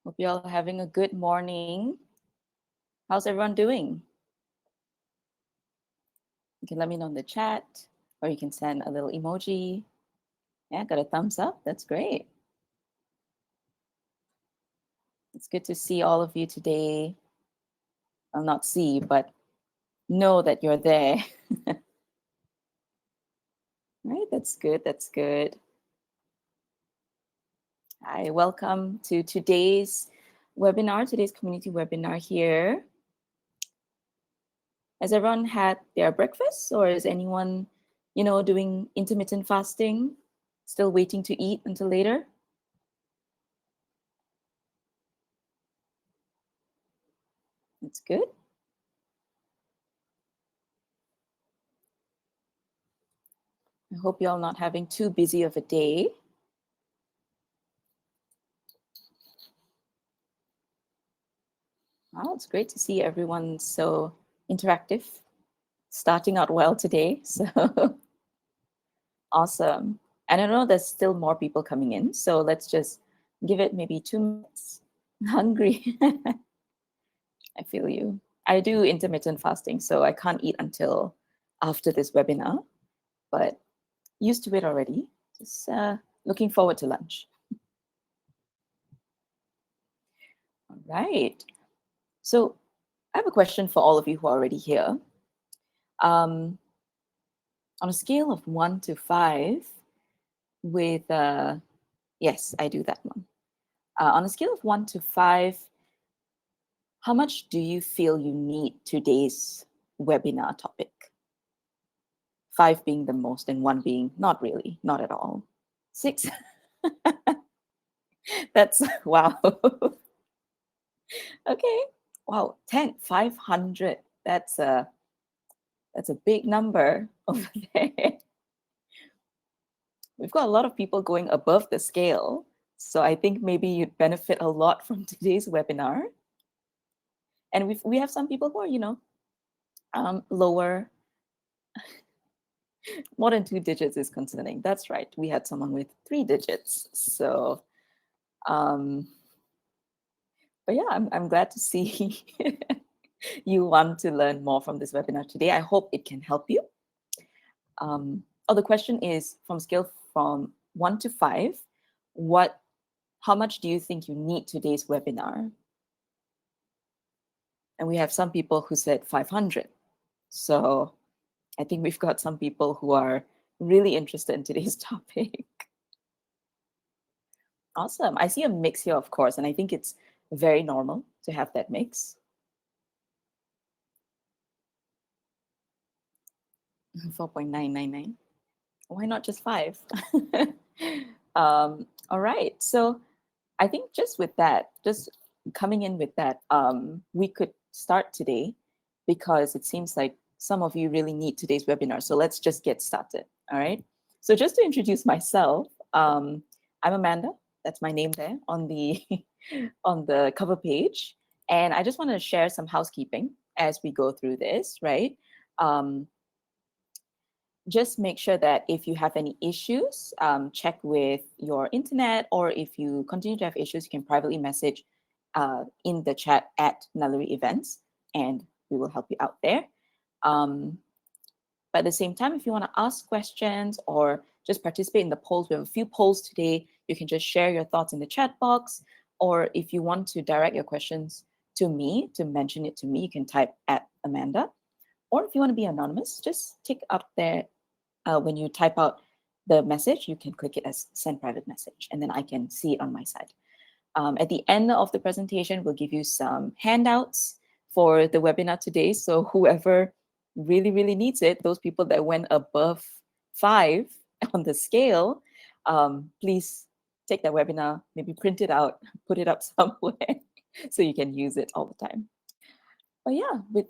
Hope you all are having a good morning. How's everyone doing? You can let me know in the chat, or you can send a little emoji. Yeah, got a thumbs up. That's great. It's good to see all of you today. I'll not see, but know that you're there. Right? That's good. That's good. Hi, welcome to today's webinar, today's community webinar here. Has everyone had their breakfast, or is anyone, doing intermittent fasting, still waiting to eat until later? That's good. I hope you're all not having too busy of a day. Wow, it's great to see everyone so interactive, starting out well today. So awesome. And I know there's still more people coming in, so let's just give it maybe 2 minutes. I'm hungry. I feel you. I do intermittent fasting, so I can't eat until after this webinar, but used to it already. Just looking forward to lunch. All right. So I have a question for all of you who are already here. On a scale of 1 to 5, with yes, I do that one. On a scale of 1 to 5, how much do you feel you need today's webinar topic? 5 being the most and 1 being not really, not at all. 6. That's wow. Okay. Wow. 10, 500. That's a big number over there. We've got a lot of people going above the scale. So I think maybe you'd benefit a lot from today's webinar. And we have some people who are, lower. More than 2 digits is concerning. That's right. We had someone with 3 digits. So, but yeah, I'm glad to see you want to learn more from this webinar today. I hope it can help you. The question is from scale from 1 to 5, how much do you think you need today's webinar? And we have some people who said 500. So I think we've got some people who are really interested in today's topic. Awesome. I see a mix here, of course, and I think it's very normal to have that mix. 4.999. Why not just 5? All right. So I think just with that, just coming in with that, we could start today because it seems like some of you really need today's webinar. So let's just get started. All right. So just to introduce myself, I'm Amanda. That's my name there on the on the cover page. And I just want to share some housekeeping as we go through this, right? Just make sure that if you have any issues, check with your internet, or if you continue to have issues, you can privately message in the chat at Naluri Events, and we will help you out there. But at the same time, if you want to ask questions or just participate in the polls, we have a few polls today. You can just share your thoughts in the chat box, or if you want to direct your questions to me, to mention it to me, you can type at Amanda. Or if you want to be anonymous, just tick up there. When you type out the message, you can click it as send private message, and then I can see it on my side. At the end of the presentation, we'll give you some handouts for the webinar today. So whoever really, really needs it, those people that went above 5 on the scale, please take that webinar, maybe print it out, put it up somewhere so you can use it all the time. But yeah, with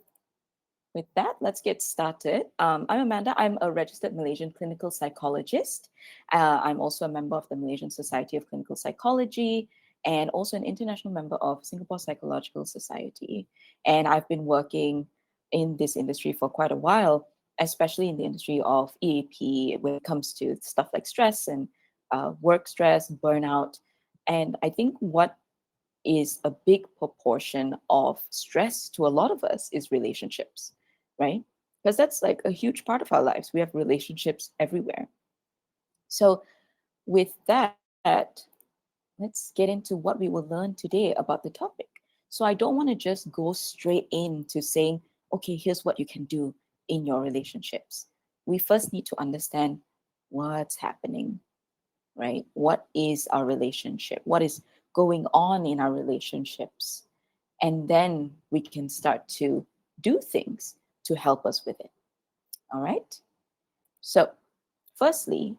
that, let's get started. I'm Amanda. I'm a registered Malaysian clinical psychologist. I'm also a member of the Malaysian Society of Clinical Psychology and also an international member of Singapore Psychological Society. And I've been working in this industry for quite a while, especially in the industry of EAP when it comes to stuff like stress and work stress, burnout. And I think what is a big proportion of stress to a lot of us is relationships, right? Because that's like a huge part of our lives. We have relationships everywhere. So, with that, let's get into what we will learn today about the topic. So, I don't want to just go straight into saying, okay, here's what you can do in your relationships. We first need to understand what's happening, right? What is our relationship? What is going on in our relationships? And then we can start to do things to help us with it. All right. So, firstly,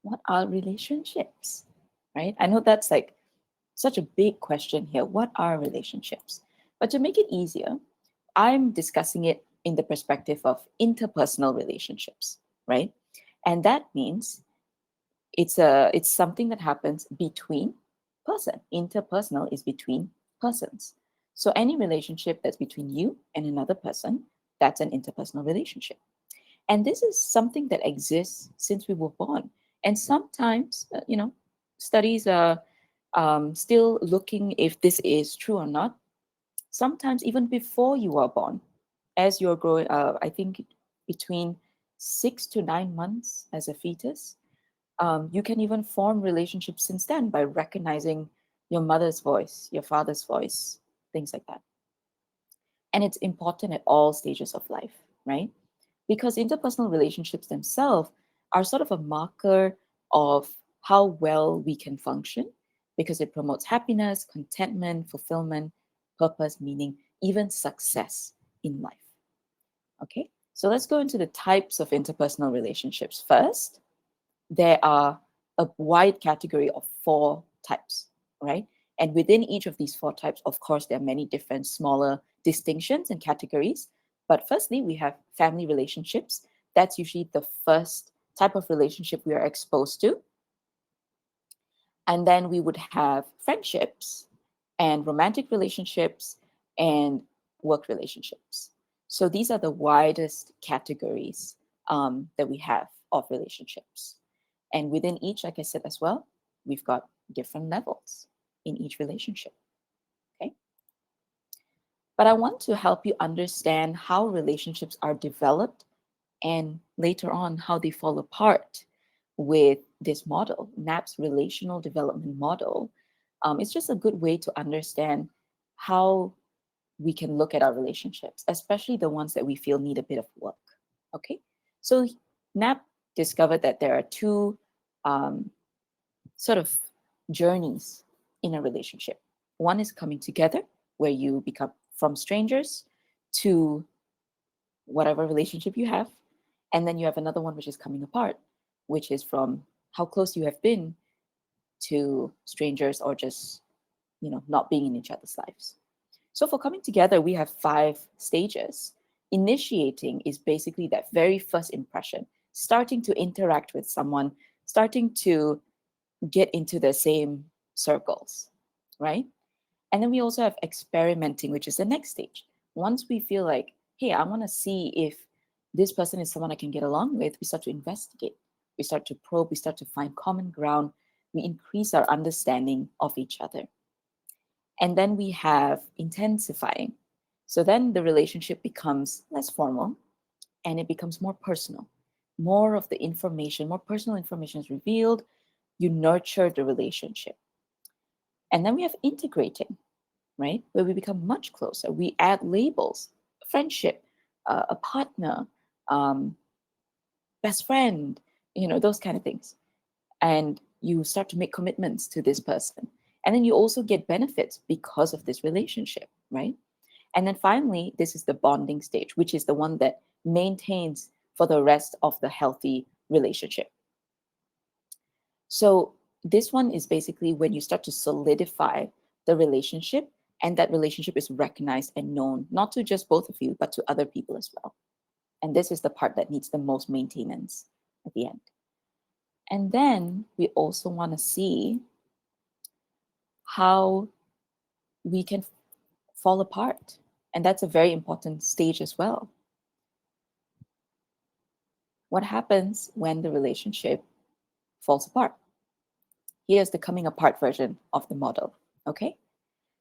what are relationships? Right? I know that's like such a big question here. What are relationships? But to make it easier, I'm discussing it in the perspective of interpersonal relationships, right? And that means it's something that happens between person. Interpersonal is between persons. So any relationship that's between you and another person, that's an interpersonal relationship. And this is something that exists since we were born. And sometimes, studies are still looking if this is true or not. Sometimes even before you are born, as you're growing, I think between 6 to 9 months as a fetus, you can even form relationships since then by recognizing your mother's voice, your father's voice, things like that. And it's important at all stages of life, right? Because interpersonal relationships themselves are sort of a marker of how well we can function because it promotes happiness, contentment, fulfillment, purpose, meaning, even success in life. Okay, so let's go into the types of interpersonal relationships. First, there are a wide category of 4 types, right? And within each of these 4 types, of course, there are many different smaller distinctions and categories. But firstly, we have family relationships. That's usually the first type of relationship we are exposed to. And then we would have friendships and romantic relationships and work relationships. So these are the widest categories that we have of relationships. And within each, like I said as well, we've got different levels in each relationship. Okay. But I want to help you understand how relationships are developed and later on how they fall apart with this model, NAP's relational development model. It's just a good way to understand how we can look at our relationships, especially the ones that we feel need a bit of work. Okay. So NAP discovered that there are two um, sort of journeys in a relationship. One is coming together, where you become from strangers to whatever relationship you have. And then you have another one which is coming apart, which is from how close you have been to strangers or just, not being in each other's lives. So for coming together, we have 5 stages. Initiating is basically that very first impression, starting to interact with someone, starting to get into the same circles, right? And then we also have experimenting, which is the next stage. Once we feel like, hey, I want to see if this person is someone I can get along with, we start to investigate, we start to probe, we start to find common ground, we increase our understanding of each other. And then we have intensifying. So then the relationship becomes less formal and it becomes more personal. More of the information, more personal information is revealed. You nurture the relationship. And then we have integrating, right? Where we become much closer. We add labels, friendship, a partner, um, best friend, those kind of things. And you start to make commitments to this person. And then you also get benefits because of this relationship, right? And then finally, this is the bonding stage, which is the one that maintains for the rest of the healthy relationship. So this one is basically when you start to solidify the relationship and that relationship is recognized and known, not to just both of you, but to other people as well. And this is the part that needs the most maintenance at the end. And then we also want to see how we can fall apart. And that's a very important stage as well. What happens when the relationship falls apart? Here's the coming apart version of the model. Okay.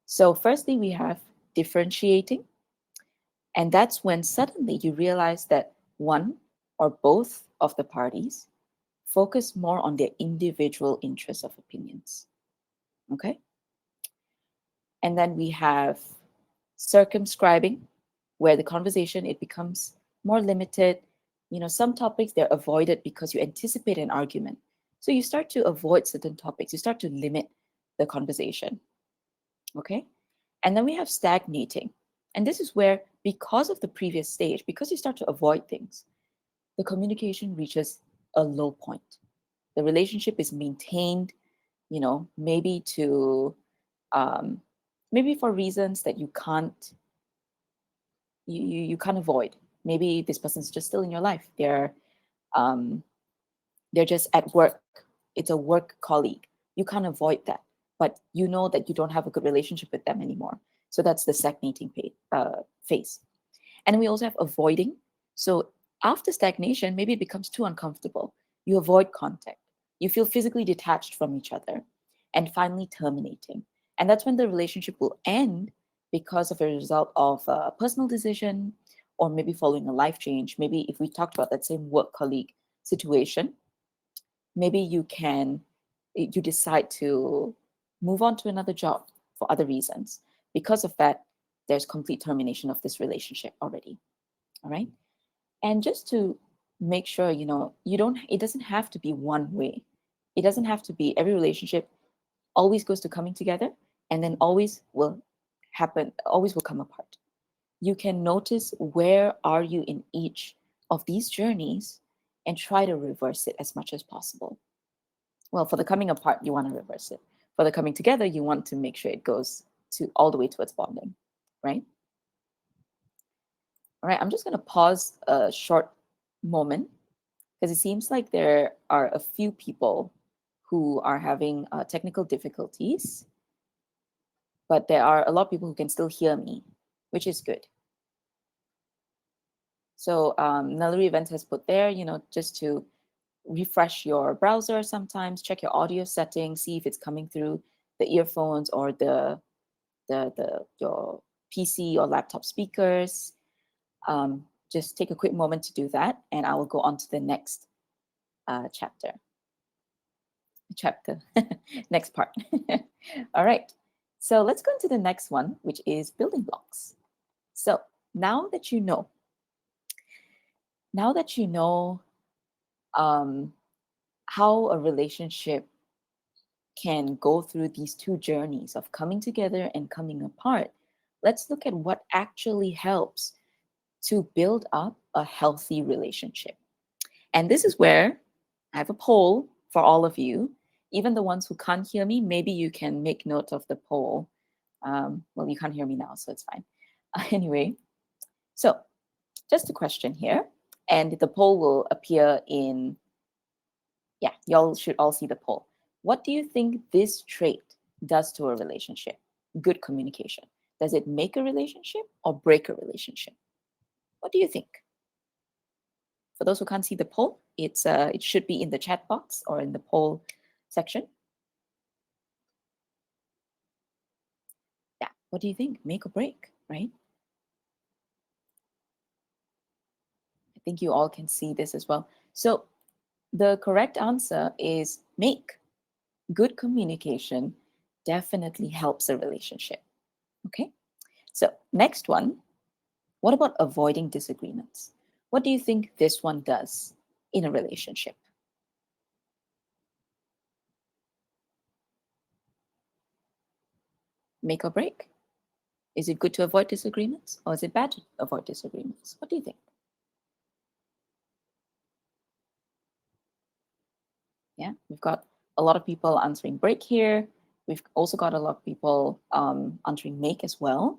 So, firstly, we have differentiating, and that's when suddenly you realize that one or both of the parties focus more on their individual interests of opinions. Okay. And then we have circumscribing, where the conversation it becomes more limited. Some topics they're avoided because you anticipate an argument. So you start to avoid certain topics, you start to limit the conversation. Okay. And then we have stagnating. And this is where, because of the previous stage, because you start to avoid things, the communication reaches a low point. The relationship is maintained, maybe to maybe for reasons that you can't avoid. Maybe this person's just still in your life. Um, they're just at work. It's a work colleague. You can't avoid that, but you know that you don't have a good relationship with them anymore. So that's the stagnating phase. And then we also have avoiding. So after stagnation, maybe it becomes too uncomfortable. You avoid contact. You feel physically detached from each other. And finally, terminating. And that's when the relationship will end because of a result of a personal decision or maybe following a life change. Maybe if we talked about that same work colleague situation, maybe you decide to move on to another job for other reasons. Because of that, there's complete termination of this relationship already. All right. And just to make sure, it doesn't have to be one way. It doesn't have to be every relationship always goes to coming together and then always will come apart. You can notice where are you in each of these journeys and try to reverse it as much as possible. Well, for the coming apart, you want to reverse it. For the coming together, you want to make sure it goes to all the way towards bonding, right? All right, I'm just going to pause a short moment because it seems like there are a few people who are having technical difficulties, but there are a lot of people who can still hear me, which is good. So Naluri Event has put there, just to refresh your browser sometimes, check your audio settings, see if it's coming through the earphones or your PC or laptop speakers. Just take a quick moment to do that, and I will go on to the next chapter. Next part. All right. So let's go into the next one, which is building blocks. So now that you know, um, how a relationship can go through these two journeys of coming together and coming apart, let's look at what actually helps to build up a healthy relationship. And this is where I have a poll for all of you. Even the ones who can't hear me, maybe you can make note of the poll. Well, you can't hear me now, so it's fine. Anyway, so just a question here. And the poll will appear in, yeah, y'all should all see the poll. What do you think this trait does to a relationship? Good communication. Does it make a relationship or break a relationship? What do you think? For those who can't see the poll, it should be in the chat box or in the poll section. Yeah, what do you think? Make or break, right? I think you all can see this as well. So the correct answer is make. Good communication definitely helps a relationship. Okay, so next one, what about avoiding disagreements? What do you think this one does in a relationship? Make or break? Is it good to avoid disagreements or is it bad to avoid disagreements? What do you think? Yeah, we've got a lot of people answering break here. We've also got a lot of people answering make as well.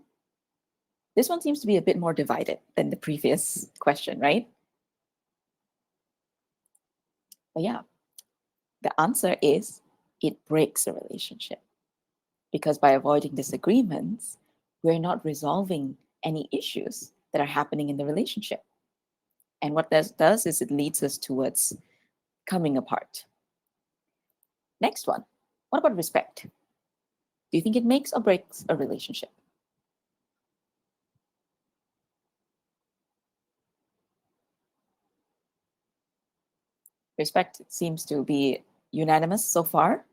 This one seems to be a bit more divided than the previous question, right? But yeah, the answer is it breaks a relationship because by avoiding disagreements, we're not resolving any issues that are happening in the relationship. And what this does is it leads us towards coming apart. Next one. What about respect? Do you think it makes or breaks a relationship? Respect seems to be unanimous so far,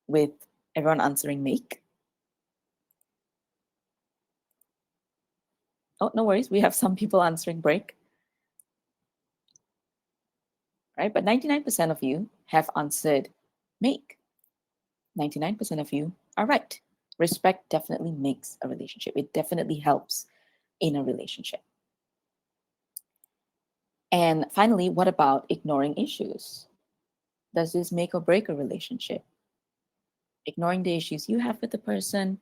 with everyone answering make. Oh, no worries. We have some people answering break. Right? But 99% of you have answered make. 99% of you are right. Respect definitely makes a relationship. It definitely helps in a relationship. And finally, what about ignoring issues? Does this make or break a relationship? Ignoring the issues you have with the person,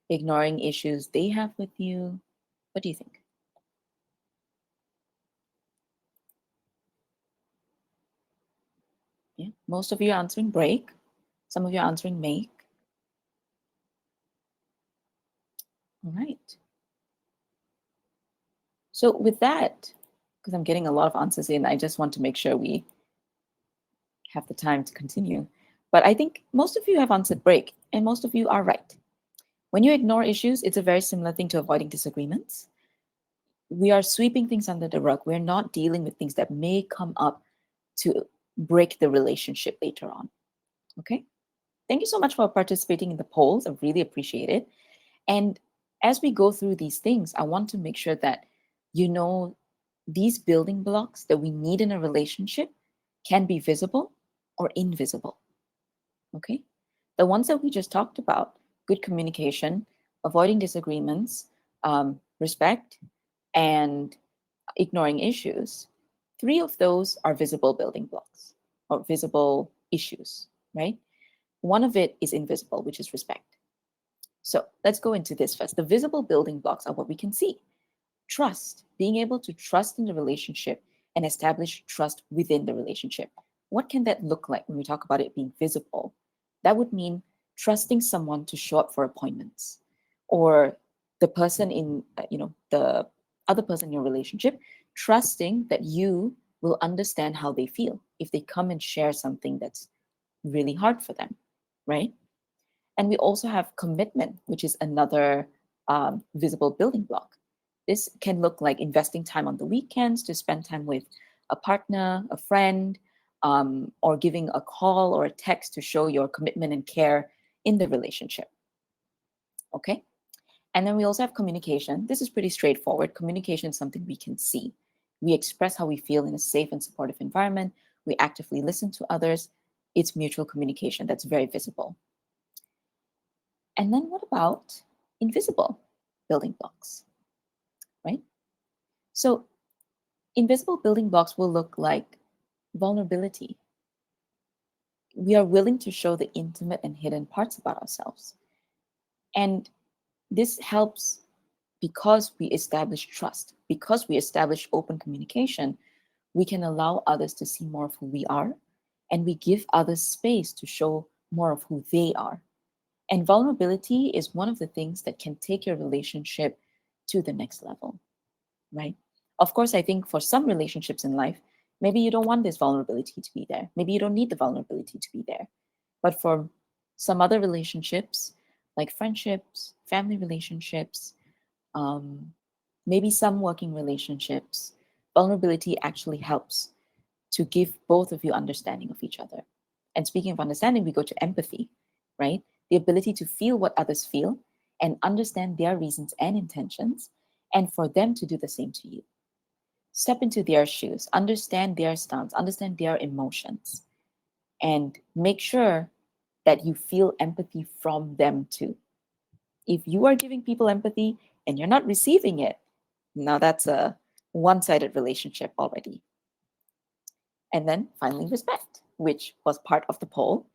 ignoring issues they have with you. What do you think? Yeah, most of you are answering break. Some of you are answering make. All right. So with that, because I'm getting a lot of answers in, I just want to make sure we have the time to continue. But I think most of you have answered break, and most of you are right. When you ignore issues, it's a very similar thing to avoiding disagreements. We are sweeping things under the rug. We're not dealing with things that may come up to break the relationship later on. Okay? Thank you so much for participating in the polls. I really appreciate it. And as we go through these things, I want to make sure that you know these building blocks that we need in a relationship can be visible or invisible. Okay? The ones that we just talked about, good communication, avoiding disagreements, respect, and ignoring issues, three of those are visible building blocks or visible issues, right? One of it is invisible, which is respect. So let's go into this first. The visible building blocks are what we can see. Trust, being able to trust in the relationship and establish trust within the relationship. What can that look like when we talk about it being visible? That would mean trusting someone to show up for appointments, or the person in, the other person in your relationship, trusting that you will understand how they feel if they come and share something that's really hard for them, right? And we also have commitment, which is another visible building block. This can look like investing time on the weekends to spend time with a partner, a friend, or giving a call or a text to show your commitment and care in the relationship. Okay. And then we also have communication. This is pretty straightforward. Communication is something we can see. We express how we feel in a safe and supportive environment. We actively listen to others. It's mutual communication that's very visible. And then what about invisible building blocks, right? So invisible building blocks will look like vulnerability. We are willing to show the intimate and hidden parts about ourselves. And this helps because we establish trust, because we establish open communication, we can allow others to see more of who we are, and we give others space to show more of who they are. And vulnerability is one of the things that can take your relationship to the next level, right? Of course, I think for some relationships in life, maybe you don't want this vulnerability to be there. Maybe you don't need the vulnerability to be there. But for some other relationships, like friendships, family relationships, um, maybe some working relationships, vulnerability actually helps to give both of you understanding of each other. And speaking of understanding, we go to empathy, right? The ability to feel what others feel and understand their reasons and intentions, and for them to do the same to you. Step into their shoes, understand their stance, understand their emotions, and make sure that you feel empathy from them too. If you are giving people empathy and you're not receiving it, now that's a one sided relationship already. And then finally, respect, which was part of the poll.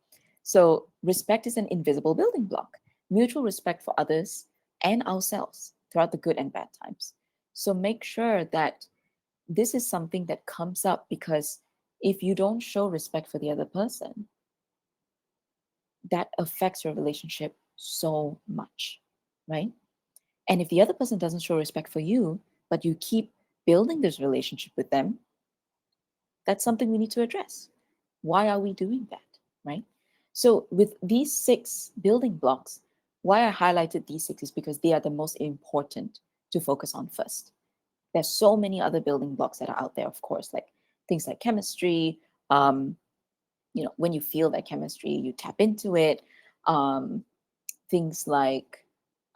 So, respect is an invisible building block, mutual respect for others and ourselves throughout the good and bad times. So, make sure that this is something that comes up, because if you don't show respect for the other person, that affects your relationship so much, right? And if the other person doesn't show respect for you, but you keep building this relationship with them, that's something we need to address. Why are we doing that, right? So, with these 6 building blocks, Why I highlighted these 6 is because they are the most important to focus on first. There's so many other building blocks that are out there, of course, like things like chemistry. When you feel that chemistry, you tap into it. Um, things like,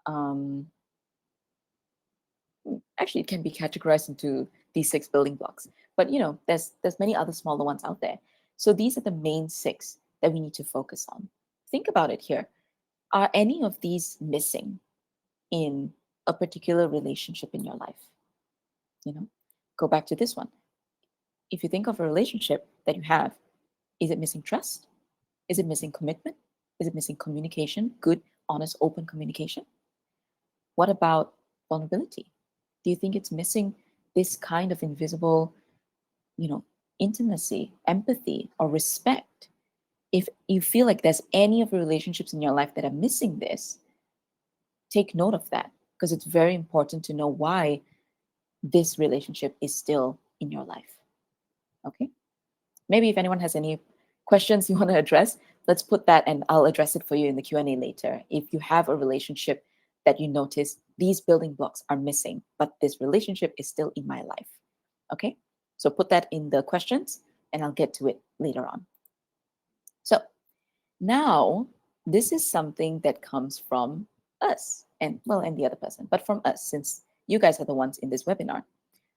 um, actually, it can be categorized into these 6 building blocks. But there's many other smaller ones out there. So these are the main 6 that we need to focus on. Think about it here. Are any of these missing in a particular relationship in your life? Go back to this one. If you think of a relationship that you have, is it missing trust? Is it missing commitment? Is it missing communication? Good, honest, open communication? What about vulnerability? Do you think it's missing this kind of invisible, you know, intimacy, empathy, or respect? If you feel like there's any of the relationships in your life that are missing this, take note of that, because it's very important to know why this relationship is still in your life. Okay? Maybe if anyone has any questions you want to address, let's put that and I'll address it for you in the Q&A later. If you have a relationship that you notice these building blocks are missing, but this relationship is still in my life. Okay? So put that in the questions and I'll get to it later on. So now this is something that comes from us and the other person, but from us, since you guys are the ones in this webinar.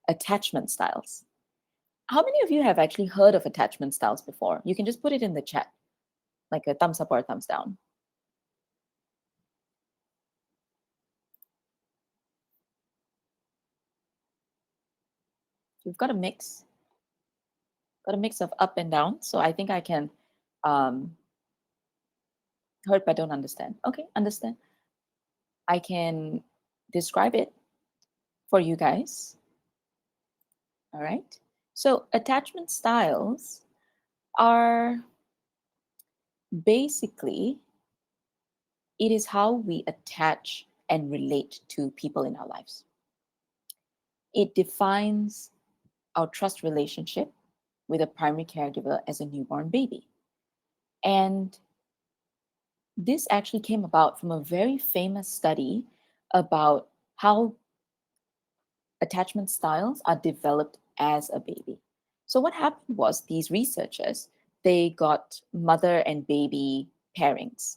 Attachment styles. How many of you have actually heard of attachment styles before? You can just put it in the chat, like a thumbs up or a thumbs down. We've got a mix of up and down. So I think I can heard but don't understand. Okay, understand. I can describe it for you guys. All right. So attachment styles are basically, it is how we attach and relate to people in our lives. It defines our trust relationship with a primary caregiver as a newborn baby. And this actually came about from a very famous study about how attachment styles are developed as a baby. So what happened was these researchers, they got mother and baby pairings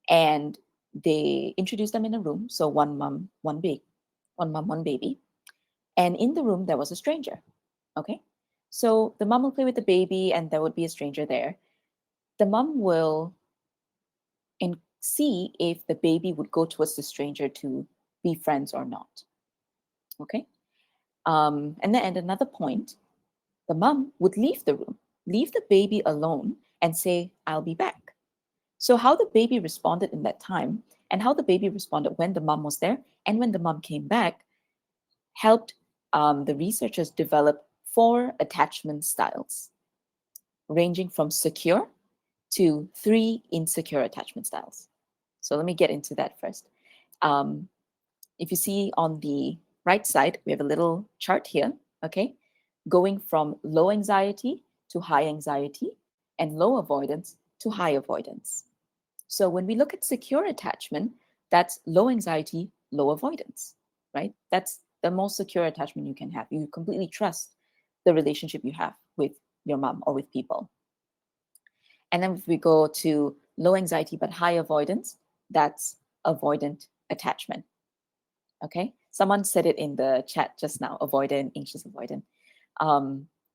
and they introduced them in a room. So one mom, one baby. And in the room, there was a stranger. Okay. So the mom will play with the baby and there would be a stranger there. The mom will see if the baby would go towards the stranger to be friends or not. Okay. And then at another point, the mom would leave the room, leave the baby alone, and say, I'll be back. So, how the baby responded in that time, and how the baby responded when the mom was there and when the mom came back, helped the researchers develop 4 attachment styles, ranging from secure to 3 insecure attachment styles. So, let me get into that first. If you see on the right side, we have a little chart here, okay, going from low anxiety to high anxiety and low avoidance to high avoidance. So when we look at secure attachment, that's low anxiety, low avoidance, right? That's the most secure attachment you can have. You completely trust the relationship you have with your mom or with people. And then if we go to low anxiety but high avoidance, that's avoidant attachment. Okay, someone said it in the chat just now, avoidant, anxious avoidant.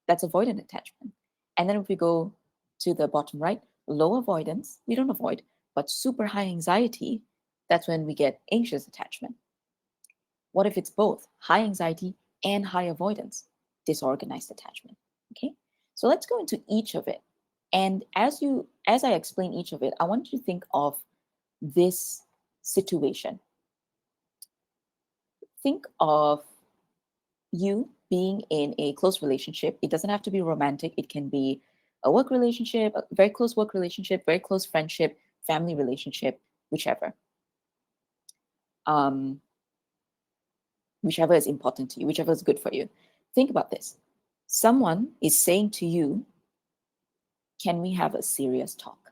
That's avoidant attachment. And then if we go to the bottom right, low avoidance, we don't avoid, but super high anxiety, that's when we get anxious attachment. What if it's both high anxiety and high avoidance? Disorganized attachment. Okay, so let's go into each of it. And as I explain each of it, I want you to think of this situation. Think of you being in a close relationship. It doesn't have to be romantic. It can be a work relationship, a very close work relationship, very close friendship, family relationship, whichever. Whichever is important to you, whichever is good for you. Think about this. Someone is saying to you, can we have a serious talk?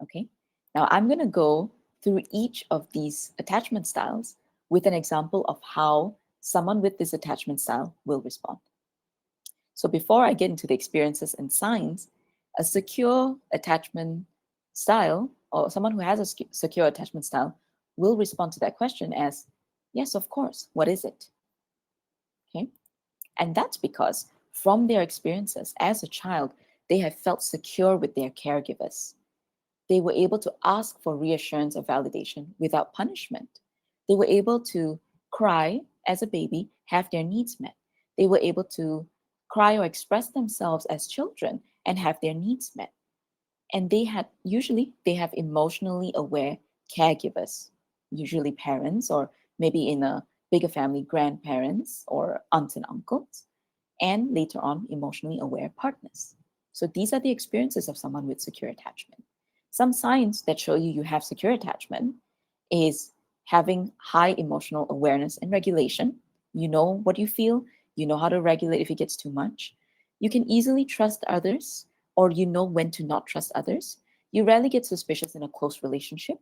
Okay. Now I'm going to go through each of these attachment styles with an example of how someone with this attachment style will respond. So before I get into the experiences and signs, a secure attachment style, or someone who has a secure attachment style, will respond to that question as, yes, of course, what is it? Okay. And that's because from their experiences as a child, they have felt secure with their caregivers. They were able to ask for reassurance or validation without punishment. They were able to cry as a baby, have their needs met. They were able to cry or express themselves as children and have their needs met. And they have emotionally aware caregivers, usually parents, or maybe in a bigger family, grandparents or aunts and uncles, and later on, emotionally aware partners. So these are the experiences of someone with secure attachment. Some signs that show you have secure attachment is having high emotional awareness and regulation. You know what you feel, you know how to regulate if it gets too much. You can easily trust others, or you know when to not trust others. You rarely get suspicious in a close relationship.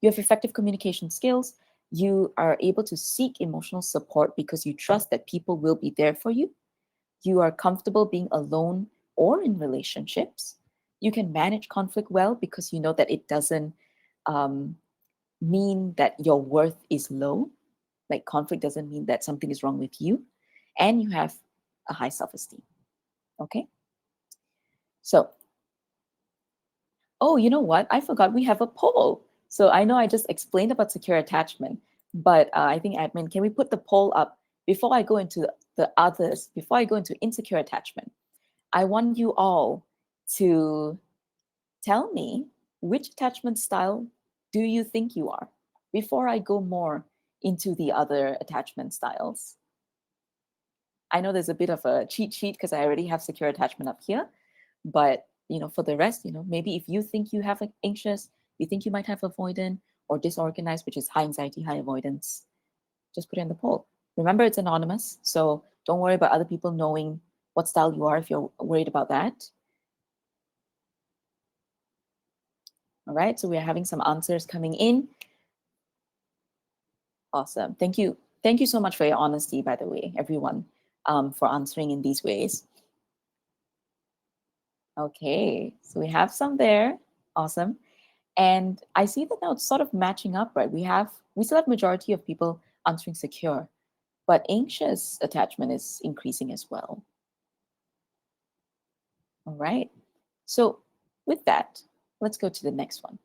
You have effective communication skills. You are able to seek emotional support because you trust that people will be there for you. You are comfortable being alone or in relationships. You can manage conflict well because you know that it doesn't um, mean that your worth is low. Like conflict doesn't mean that something is wrong with you. And you have a high self esteem. Okay. So, oh, you know what? I forgot we have a poll. So I know I just explained about secure attachment, but I think admin, can we put the poll up before I go into the others, before I go into insecure attachment? I want you all to tell me which attachment style do you think you are before I go more into the other attachment styles. I know there's a bit of a cheat sheet because I already have secure attachment up here, but for the rest, maybe if you think you have anxious, you think you might have avoidant or disorganized, which is high anxiety, high avoidance, just put it in the poll. Remember, it's anonymous, so don't worry about other people knowing what style you are if you're worried about that. All right, so we're having some answers coming in. Awesome. Thank you. Thank you so much for your honesty, by the way, everyone, for answering in these ways. Okay, so we have some there. Awesome. And I see that now it's sort of matching up, right? We still have majority of people answering secure, but anxious attachment is increasing as well. All right. So with that, let's go to the next one.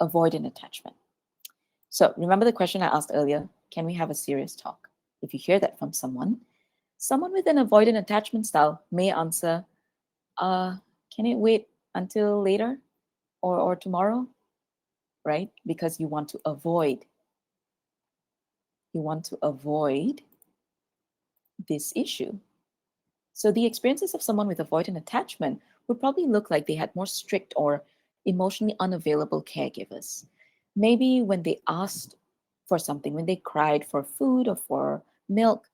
Avoidant attachment. So remember the question I asked earlier, can we have a serious talk? If you hear that from someone with an avoidant attachment style may answer, can it wait until later or tomorrow? Right? Because you want to avoid this issue. So the experiences of someone with avoidant attachment would probably look like they had more strict or emotionally unavailable caregivers. Maybe when they asked for something, when they cried for food or for milk,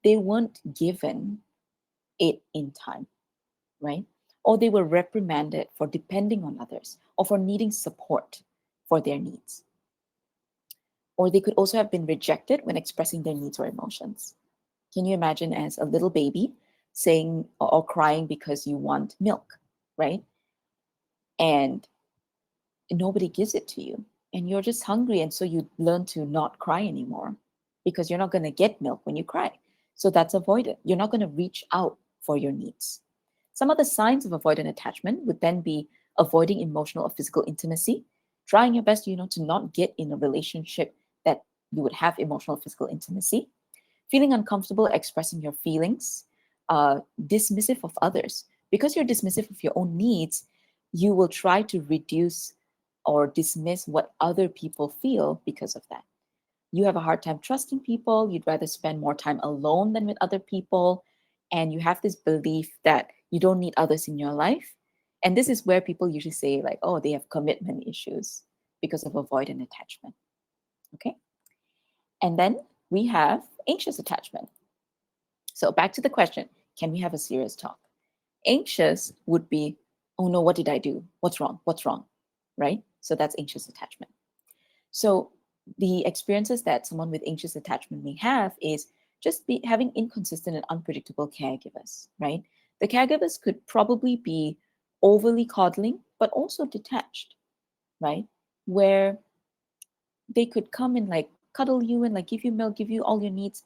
they weren't given it in time, right? Or they were reprimanded for depending on others or for needing support for their needs. Or they could also have been rejected when expressing their needs or emotions. Can you imagine as a little baby saying or crying because you want milk, right? And nobody gives it to you. And you're just hungry. And so you learn to not cry anymore because you're not going to get milk when you cry. So that's avoidant. You're not going to reach out for your needs. Some of the signs of avoidant attachment would then be avoiding emotional or physical intimacy, trying your best, to not get in a relationship that you would have emotional or physical intimacy, feeling uncomfortable expressing your feelings, dismissive of others. Because you're dismissive of your own needs, you will try to reduce or dismiss what other people feel because of that. You have a hard time trusting people. You'd rather spend more time alone than with other people. And you have this belief that you don't need others in your life. And this is where people usually say, like, oh, they have commitment issues because of avoidant attachment. Okay. And then we have anxious attachment. So back to the question, can we have a serious talk? Anxious would be, oh no, what did I do? What's wrong? What's wrong? Right? So that's anxious attachment. So the experiences that someone with anxious attachment may have is just having inconsistent and unpredictable caregivers, right? The caregivers could probably be overly coddling, but also detached, right? Where they could come and like cuddle you and like give you milk, give you all your needs,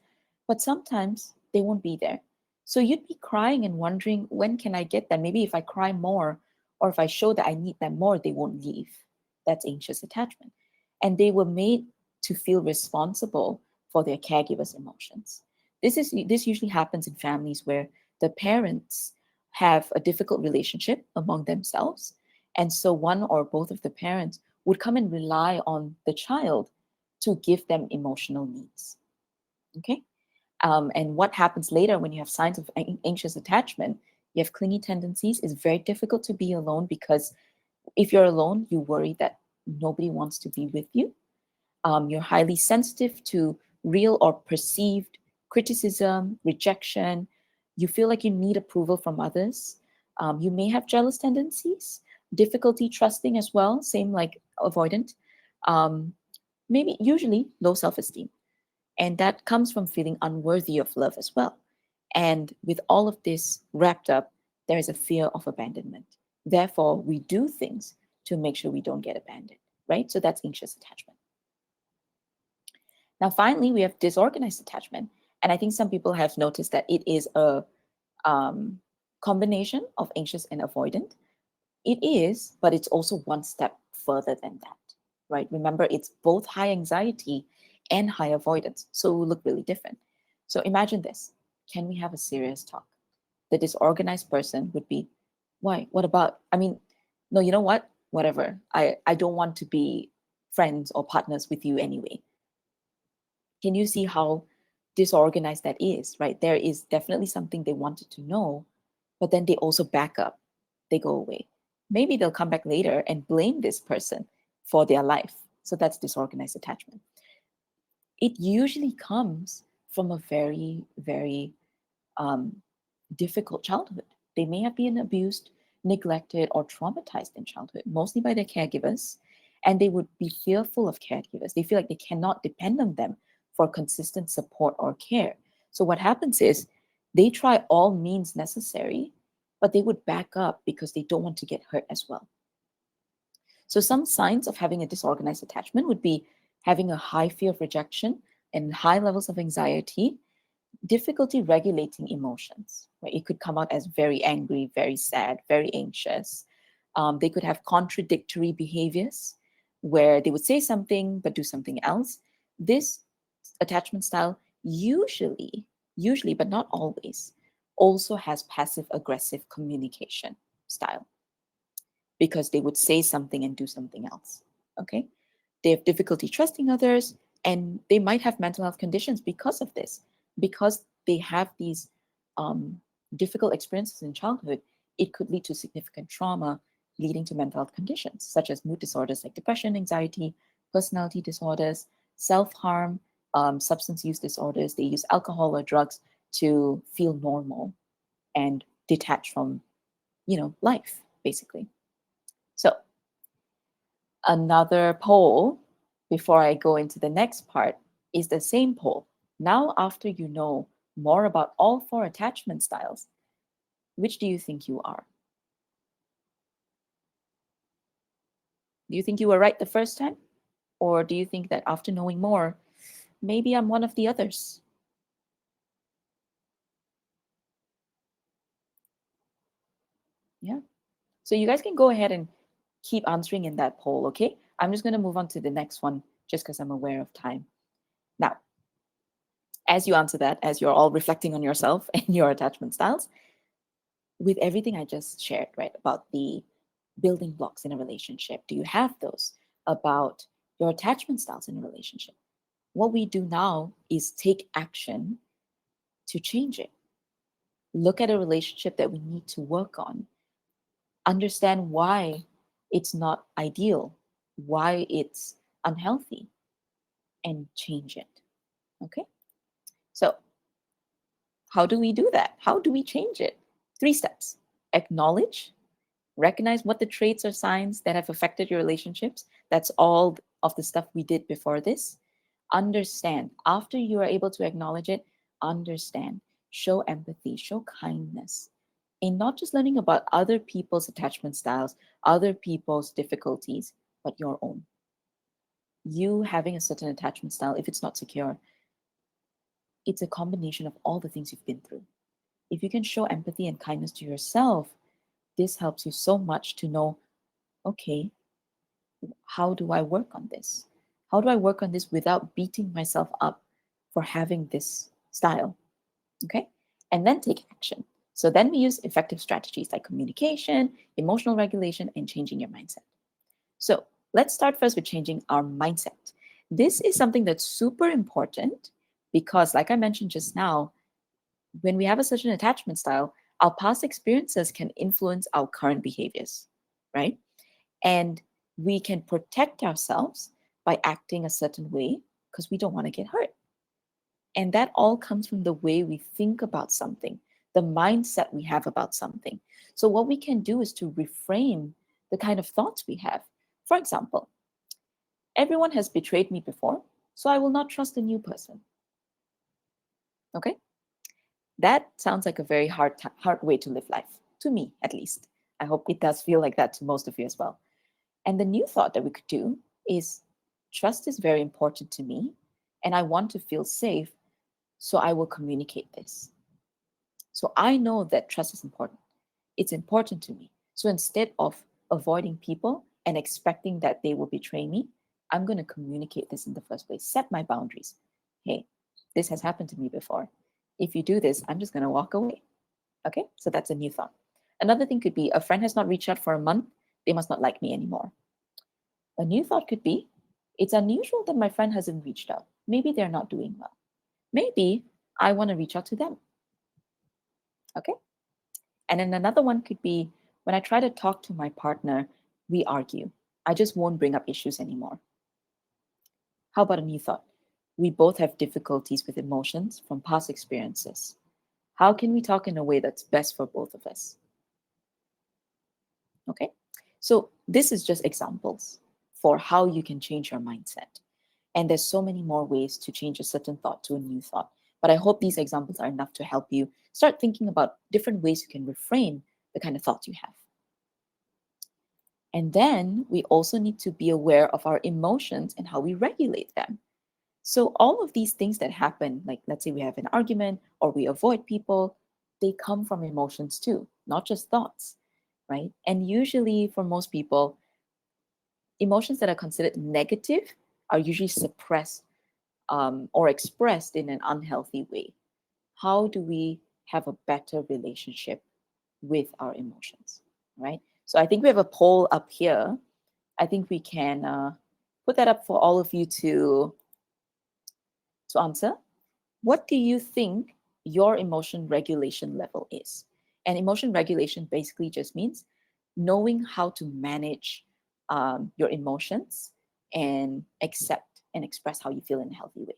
but sometimes they won't be there. So you'd be crying and wondering, when can I get that? Maybe if I cry more or if I show that I need them more, they won't leave. That's anxious attachment. And they were made to feel responsible for their caregivers' emotions. This usually happens in families where the parents have a difficult relationship among themselves. And so one or both of the parents would come and rely on the child to give them emotional needs. Okay. And what happens later when you have signs of anxious attachment, you have clingy tendencies. It's very difficult to be alone because if you're alone, you worry that nobody wants to be with you. You're highly sensitive to real or perceived criticism, rejection. You feel like you need approval from others. You may have jealous tendencies, difficulty trusting as well, same like avoidant. Um, Maybe usually low self esteem. And that comes from feeling unworthy of love as well. And with all of this wrapped up, there is a fear of abandonment. Therefore, we do things to make sure we don't get abandoned, right? So that's anxious attachment. Now, finally, we have disorganized attachment. And I think some people have noticed that it is a um, combination of anxious and avoidant. It is, but it's also one step further than that, right? Remember, it's both high anxiety and high avoidance. So it will look really different. So imagine this. Can we have a serious talk? The disorganized person would be, why? What about? I mean, no, you know what? Whatever. I don't want to be friends or partners with you anyway. Can you see how disorganized that is, right? There is definitely something they wanted to know, but then they also back up, they go away. Maybe they'll come back later and blame this person for their life. So that's disorganized attachment. It usually comes from a very, very um, difficult childhood. They may have been abused, neglected, or traumatized in childhood, mostly by their caregivers, and they would be fearful of caregivers. They feel like they cannot depend on them for consistent support or care. So, what happens is they try all means necessary, but they would back up because they don't want to get hurt as well. So, some signs of having a disorganized attachment would be having a high fear of rejection and high levels of anxiety, difficulty regulating emotions, right? It could come out as very angry, very sad, very anxious. They could have contradictory behaviors where they would say something but do something else. This attachment style usually, but not always, also has passive aggressive communication style because they would say something and do something else. Okay. They have difficulty trusting others, and they might have mental health conditions because of this, because they have these difficult experiences in childhood. It could lead to significant trauma, leading to mental health conditions such as mood disorders like depression, anxiety, personality disorders, self harm, substance use disorders. They use alcohol or drugs to feel normal and detach from, life, basically. So, another poll before I go into the next part is the same poll. Now, after you know more about all four attachment styles, which do you think you are? Do you think you were right the first time? Or do you think that after knowing more, maybe I'm one of the others? Yeah. So you guys can go ahead and keep answering in that poll, okay? I'm just going to move on to the next one just because I'm aware of time. Now, as you answer that, as you're all reflecting on yourself and your attachment styles, with everything I just shared, right, about the building blocks in a relationship, do you have those? About your attachment styles in a relationship? What we do now is take action to change it. Look at a relationship that we need to work on, understand why it's not ideal, why it's unhealthy, and change it. Okay? So, how do we do that? How do we change it? 3 steps: acknowledge, Recognize what the traits or signs that have affected your relationships. That's all of the stuff we did before this. Understand. After you are able to acknowledge it, understand. Show empathy, show kindness. In not just learning about other people's attachment styles, other people's difficulties, but your own. You having a certain attachment style, if it's not secure, it's a combination of all the things you've been through. If you can show empathy and kindness to yourself, this helps you so much to know, okay, how do I work on this? How do I work on this without beating myself up for having this style? Okay. And then take action. So then we use effective strategies like communication, emotional regulation, and changing your mindset. So let's start first with changing our mindset. This is something that's super important because, like I mentioned just now, when we have a certain attachment style, our past experiences can influence our current behaviors, right? And we can protect ourselves by acting a certain way because we don't want to get hurt. And that all comes from the way we think about something, the mindset we have about something. So, what we can do is to reframe the kind of thoughts we have. For example, everyone has betrayed me before, so I will not trust a new person. Okay? That sounds like a very hard way to live life, to me at least. I hope it does feel like that to most of you as well. And the new thought that we could do is trust is very important to me, and I want to feel safe, so I will communicate this. So I know that trust is important. It's important to me. So instead of avoiding people and expecting that they will betray me, I'm going to communicate this in the first place, set my boundaries. Hey, this has happened to me before. If you do this, I'm just going to walk away. Okay, so that's a new thought. Another thing could be a friend has not reached out for a month, they must not like me anymore. A new thought could be it's unusual that my friend hasn't reached out. Maybe they're not doing well. Maybe I want to reach out to them. Okay, and then another one could be when I try to talk to my partner, we argue. I just won't bring up issues anymore. How about a new thought? We both have difficulties with emotions from past experiences. How can we talk in a way that's best for both of us? Okay. So this is just examples for how you can change your mindset. And there's so many more ways to change a certain thought to a new thought. But I hope these examples are enough to help you start thinking about different ways you can reframe the kind of thoughts you have. And then we also need to be aware of our emotions and how we regulate them. So all of these things that happen, like let's say we have an argument or we avoid people, they come from emotions too, not just thoughts, right? And usually for most people, emotions that are considered negative are usually suppressed or expressed in an unhealthy way. How do we have a better relationship with our emotions, right? So I think we have a poll up here. I think we can put that up for all of you to answer. What do you think your emotion regulation level is? And emotion regulation basically just means knowing how to manage your emotions and accept and express how you feel in a healthy way.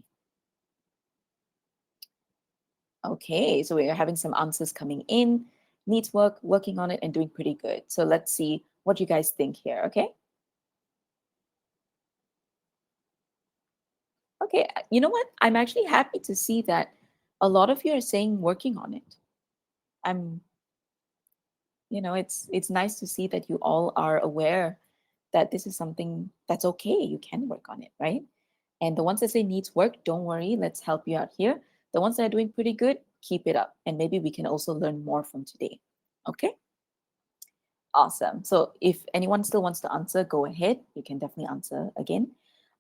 Okay, so we're having some answers coming in. Needs work, working on it, and doing pretty good. So let's see what you guys think here, okay? Okay, you know what? I'm actually happy to see that a lot of you are saying working on it. I'm, it's nice to see that you all are aware that this is something that's okay. You can work on it, right? And the ones that say needs work, don't worry, let's help you out here. The ones that are doing pretty good, keep it up. And maybe we can also learn more from today. Okay? Awesome. So if anyone still wants to answer, go ahead. You can definitely answer again.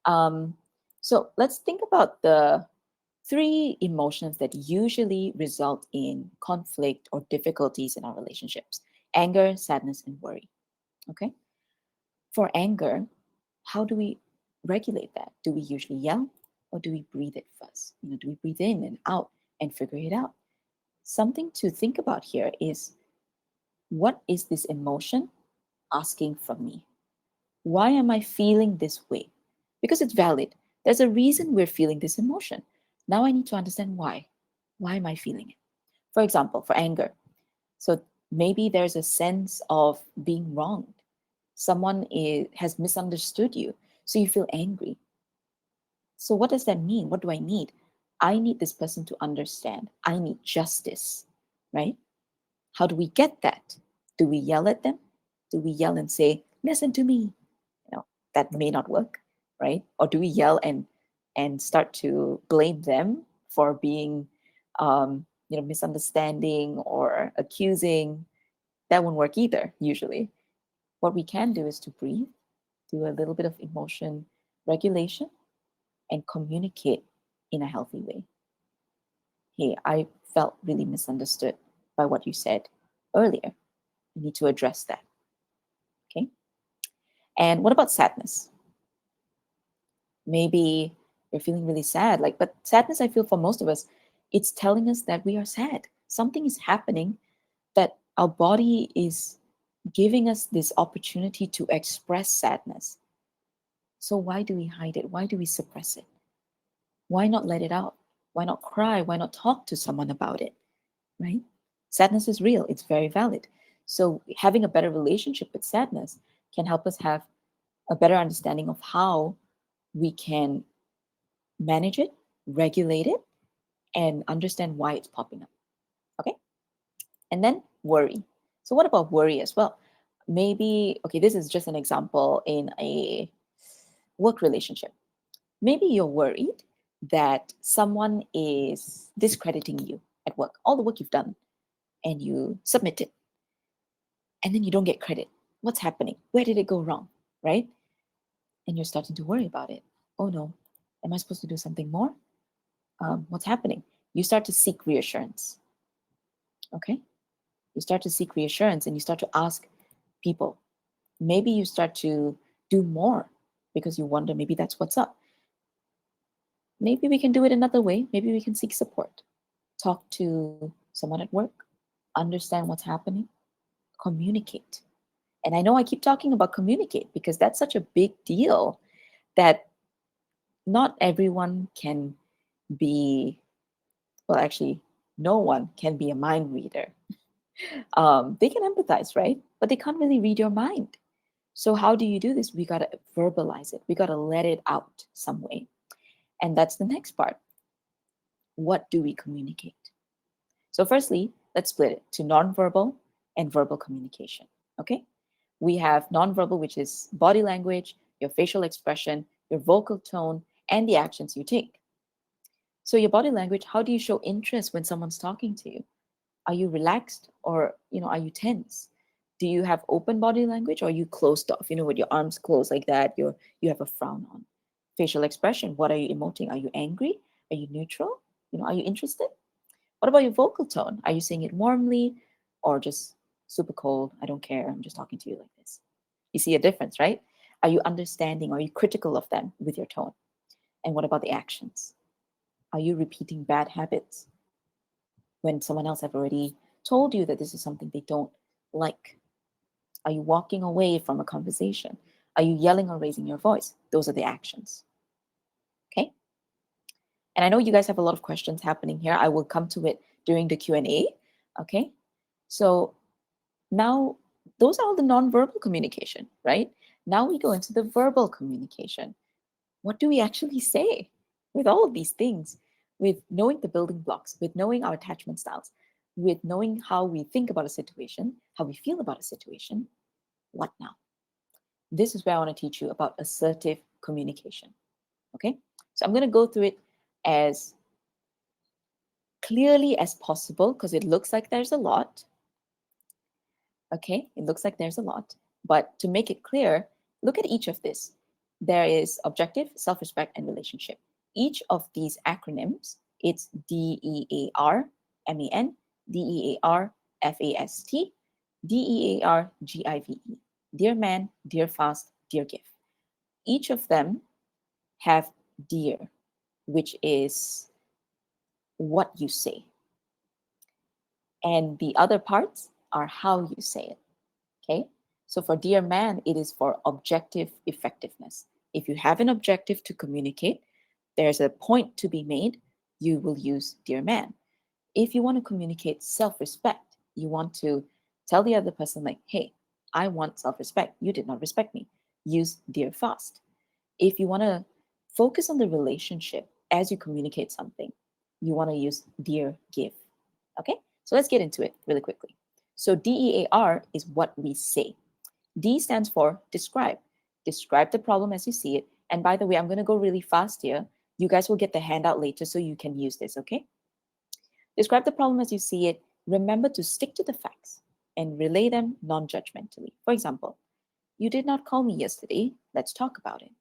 Um, so let's think about the three emotions that usually result in conflict or difficulties in our relationships: anger, sadness, and worry. Okay. For anger, how do we regulate that? Do we usually yell or do we breathe it first? Do we breathe in and out and figure it out? Something to think about here is, what is this emotion asking from me? Why am I feeling this way? Because it's valid. There's a reason we're feeling this emotion. Now I need to understand why. Why am I feeling it? For example, for anger. So Maybe there's a sense of being wronged. Has misunderstood you, so you feel angry. So, what does that mean? What do I need? I need this person to understand. I need justice, right? How do we get that? Do we yell at them? Do we yell and say, listen to me? That may not work, right? Or do we yell and start to blame them for being, misunderstanding or accusing? That won't work either, usually. What we can do is to breathe, do a little bit of emotion regulation, and communicate in a healthy way. Hey, I felt really misunderstood by what you said earlier. We need to address that. Okay. And what about sadness? Maybe you're feeling really sad. But sadness, I feel for most of us, it's telling us that we are sad. Something is happening, that our body is giving us this opportunity to express sadness. So why do we hide it? Why do we suppress it? Why not let it out? Why not cry? Why not talk to someone about it? Right? Sadness is real, it's very valid. So having a better relationship with sadness can help us have a better understanding of how we can manage it, regulate it, and understand why it's popping up. Okay? And then worry. So, what about worry as well? Maybe, okay, this is just an example in a work relationship. Maybe you're worried that someone is discrediting you at work, all the work you've done, and you submit it, and then you don't get credit. What's happening? Where did it go wrong? Right? And you're starting to worry about it. Oh no, am I supposed to do something more? What's happening? You start to seek reassurance. Okay? You start to seek reassurance and you start to ask people. Maybe you start to do more because you wonder maybe that's what's up. Maybe we can do it another way. Maybe we can seek support. Talk to someone at work, understand what's happening, communicate. And I know I keep talking about communicate because that's such a big deal that not everyone can be, well, actually, no one can be a mind reader. They can empathize, right? But they can't really read your mind. So, how do you do this? We got to verbalize it, we got to let it out some way. And that's the next part. What do we communicate? So, firstly, let's split it to nonverbal and verbal communication. Okay? We have nonverbal, which is body language, your facial expression, your vocal tone, and the actions you take. So, your body language, how do you show interest when someone's talking to you? Are you relaxed or, are you tense? Do you have open body language or are you closed off, with your arms closed like that? You have a frown on. Facial expression, what are you emoting? Are you angry? Are you neutral? Are you interested? What about your vocal tone? Are you saying it warmly or just super cold? I don't care. I'm just talking to you like this. You see a difference, right? Are you understanding? Are you critical of them with your tone? And what about the actions? Are you repeating bad habits when someone else have already told you that this is something they don't like? Are you walking away from a conversation? Are you yelling or raising your voice? Those are the actions. Okay? And I know you guys have a lot of questions happening here. I will come to it during the Q&A. Okay? So now those are all the nonverbal communication, right? Now we go into the verbal communication. What do we actually say with all of these things? With knowing the building blocks, with knowing our attachment styles, with knowing how we think about a situation, how we feel about a situation, what now? This is where I want to teach you about assertive communication. Okay? So I'm going to go through it as clearly as possible because it looks like there's a lot. Okay? It looks like there's a lot. But to make it clear, look at each of this. There is objective, self-respect, and relationship. Each of these acronyms, it's DEAR-MEN, DEAR-FAST, DEAR-GIVE. Dear man, dear fast, dear give. Each of them have dear, which is what you say. And the other parts are how you say it. Okay? So for dear man, it is for objective effectiveness. If you have an objective to communicate, there's a point to be made, you will use dear man. If you want to communicate self-respect, you want to Tell the other person, like, hey, I want self respect. You did not respect me. Use dear fast. If you want to focus on the relationship as you communicate something, you want to use dear give. Okay, so let's get into it really quickly. So DEAR is what we say. D stands for describe. Describe the problem as you see it. And by the way, I'm going to go really fast here. You guys will get the handout later so you can use this, okay? Describe the problem as you see it. Remember to stick to the facts and relay them non judgmentally. For example, you did not call me yesterday. Let's talk about it.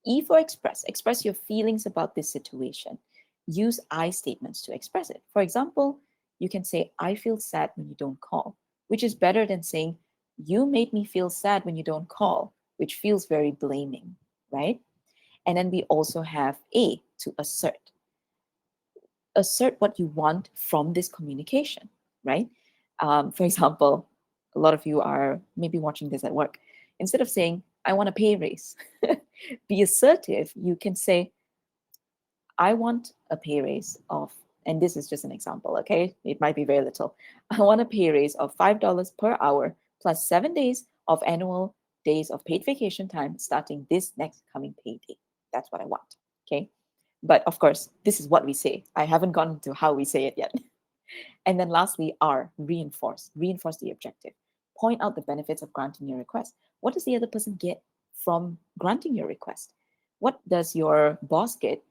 E for express. Express your feelings about this situation. Use I statements to express it. For example, you can say, I feel sad when you don't call, which is better than saying, you made me feel sad when you don't call, which feels very blaming, right? And then we also have A, to assert. Assert what you want from this communication, right? For example, a lot of you are maybe watching this at work. Instead of saying, I want a pay raise, be assertive. You can say, I want a pay raise of, and this is just an example, okay? It might be very little. I want a pay raise of $5 per hour plus 7 days of annual days of paid vacation time starting this next coming payday. That's what I want, okay? But of course, this is what we say. I haven't gone into how we say it yet. And then lastly, R, reinforce. Reinforce the objective. Point out the benefits of granting your request. What does the other person get from granting your request? What does your boss get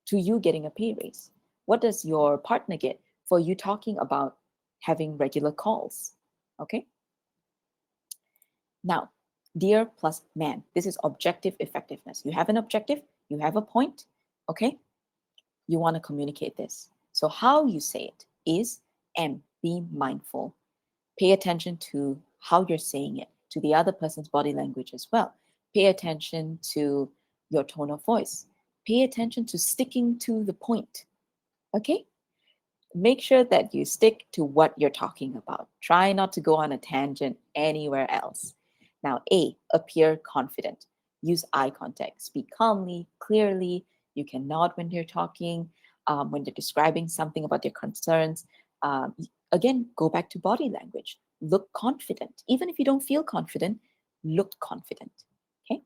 to you getting a pay raise? What does your partner get for you talking about having regular calls? Okay. Now, dear plus man. This is objective effectiveness. You have an objective, you have a point, okay? You want to communicate this. So, how you say it is M, be mindful. Pay attention to how you're saying it, to the other person's body language as well. Pay attention to your tone of voice. Pay attention to sticking to the point. Okay? Make sure that you stick to what you're talking about. Try not to go on a tangent anywhere else. Now, A, appear confident. Use eye contact. Speak calmly, clearly. You can nod when you're talking, when they're describing something about their concerns. Again, go back to body language. Look confident. Even if you don't feel confident, look confident. Okay?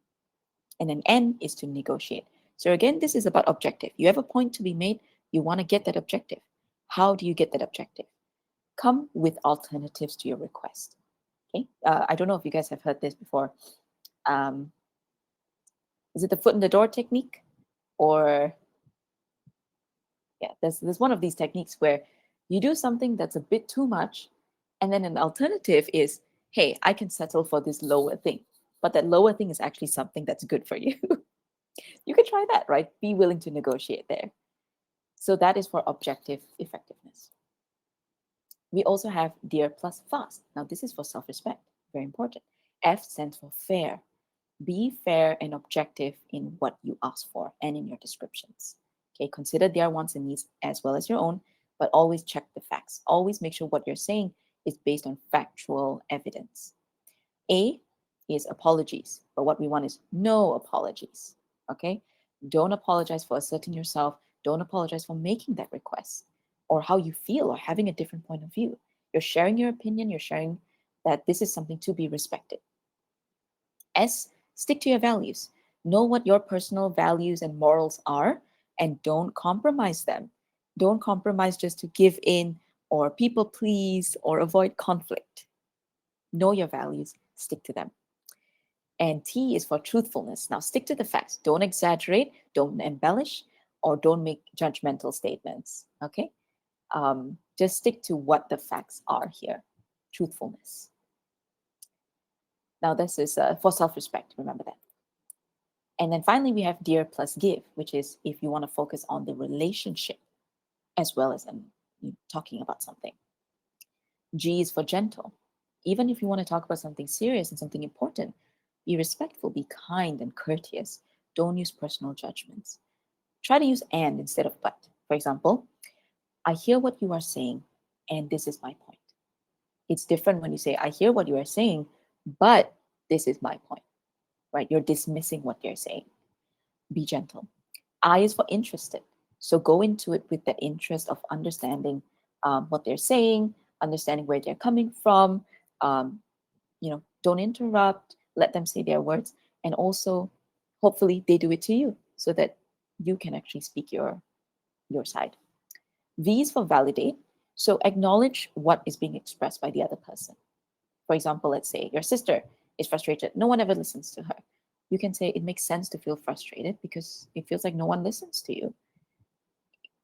And then N is to negotiate. So again, this is about objective. You have a point to be made. You want to get that objective. How do you get that objective? Come with alternatives to your request. Okay. I don't know if you guys have heard this before. Um, is it the foot in the door technique? Or yeah, there's one of these techniques where you do something that's a bit too much, and then an alternative is, hey, I can settle for this lower thing. But that lower thing is actually something that's good for you. You can try that, right? Be willing to negotiate there. So that is for objective effectiveness. We also have dear plus fast. Now, this is for self respect, very important. F stands for fair. Be fair and objective in what you ask for and in your descriptions. Okay, consider their wants and needs as well as your own, but always check the facts. Always make sure what you're saying is based on factual evidence. A is apologies, but what we want is no apologies. Okay, don't apologize for asserting yourself. Don't apologize for making that request or how you feel or having a different point of view. You're sharing your opinion, you're sharing that this is something to be respected. S, stick to your values. Know what your personal values and morals are and don't compromise them. Don't compromise just to give in or people please or avoid conflict. Know your values, stick to them. And T is for truthfulness. Now, stick to the facts. Don't exaggerate, don't embellish, or don't make judgmental statements. Okay? Just stick to what the facts are here. Truthfulness. Now, this is for self respect. Remember that. And then finally, we have dear plus give, which is if you want to focus on the relationship as well as talking about something. G is for gentle. Even if you want to talk about something serious and something important, be respectful, be kind and courteous. Don't use personal judgments. Try to use and instead of but. For example, I hear what you are saying, and this is my point. It's different when you say, I hear what you are saying, but this is my point, right? You're dismissing what they're saying. Be gentle. I is for interested. So go into it with the interest of understanding what they're saying, understanding where they're coming from. Um, don't interrupt, let them say their words, and also hopefully they do it to you so that you can actually speak your side. V is for validate. So acknowledge what is being expressed by the other person. For example, let's say your sister is frustrated. No one ever listens to her. You can say it makes sense to feel frustrated because it feels like no one listens to you.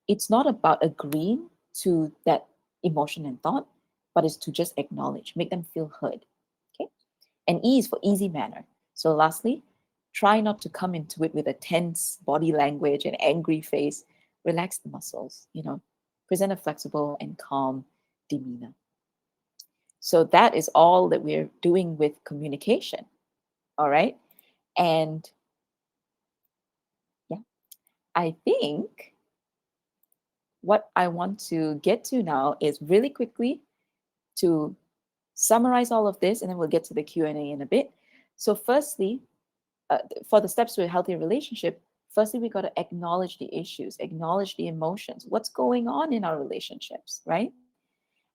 It's not about agreeing to that emotion and thought, but it's to just acknowledge, make them feel heard. Okay. And E is for easy manner. So lastly, try not to come into it with a tense body language and angry face. Relax the muscles, present a flexible and calm demeanor. So that is all that we're doing with communication. All right. And yeah, I think what I want to get to now is really quickly to summarize all of this, and then we'll get to the Q&A in a bit. So firstly, for the steps to a healthy relationship, firstly, we got to acknowledge the issues, acknowledge the emotions, what's going on in our relationships, right?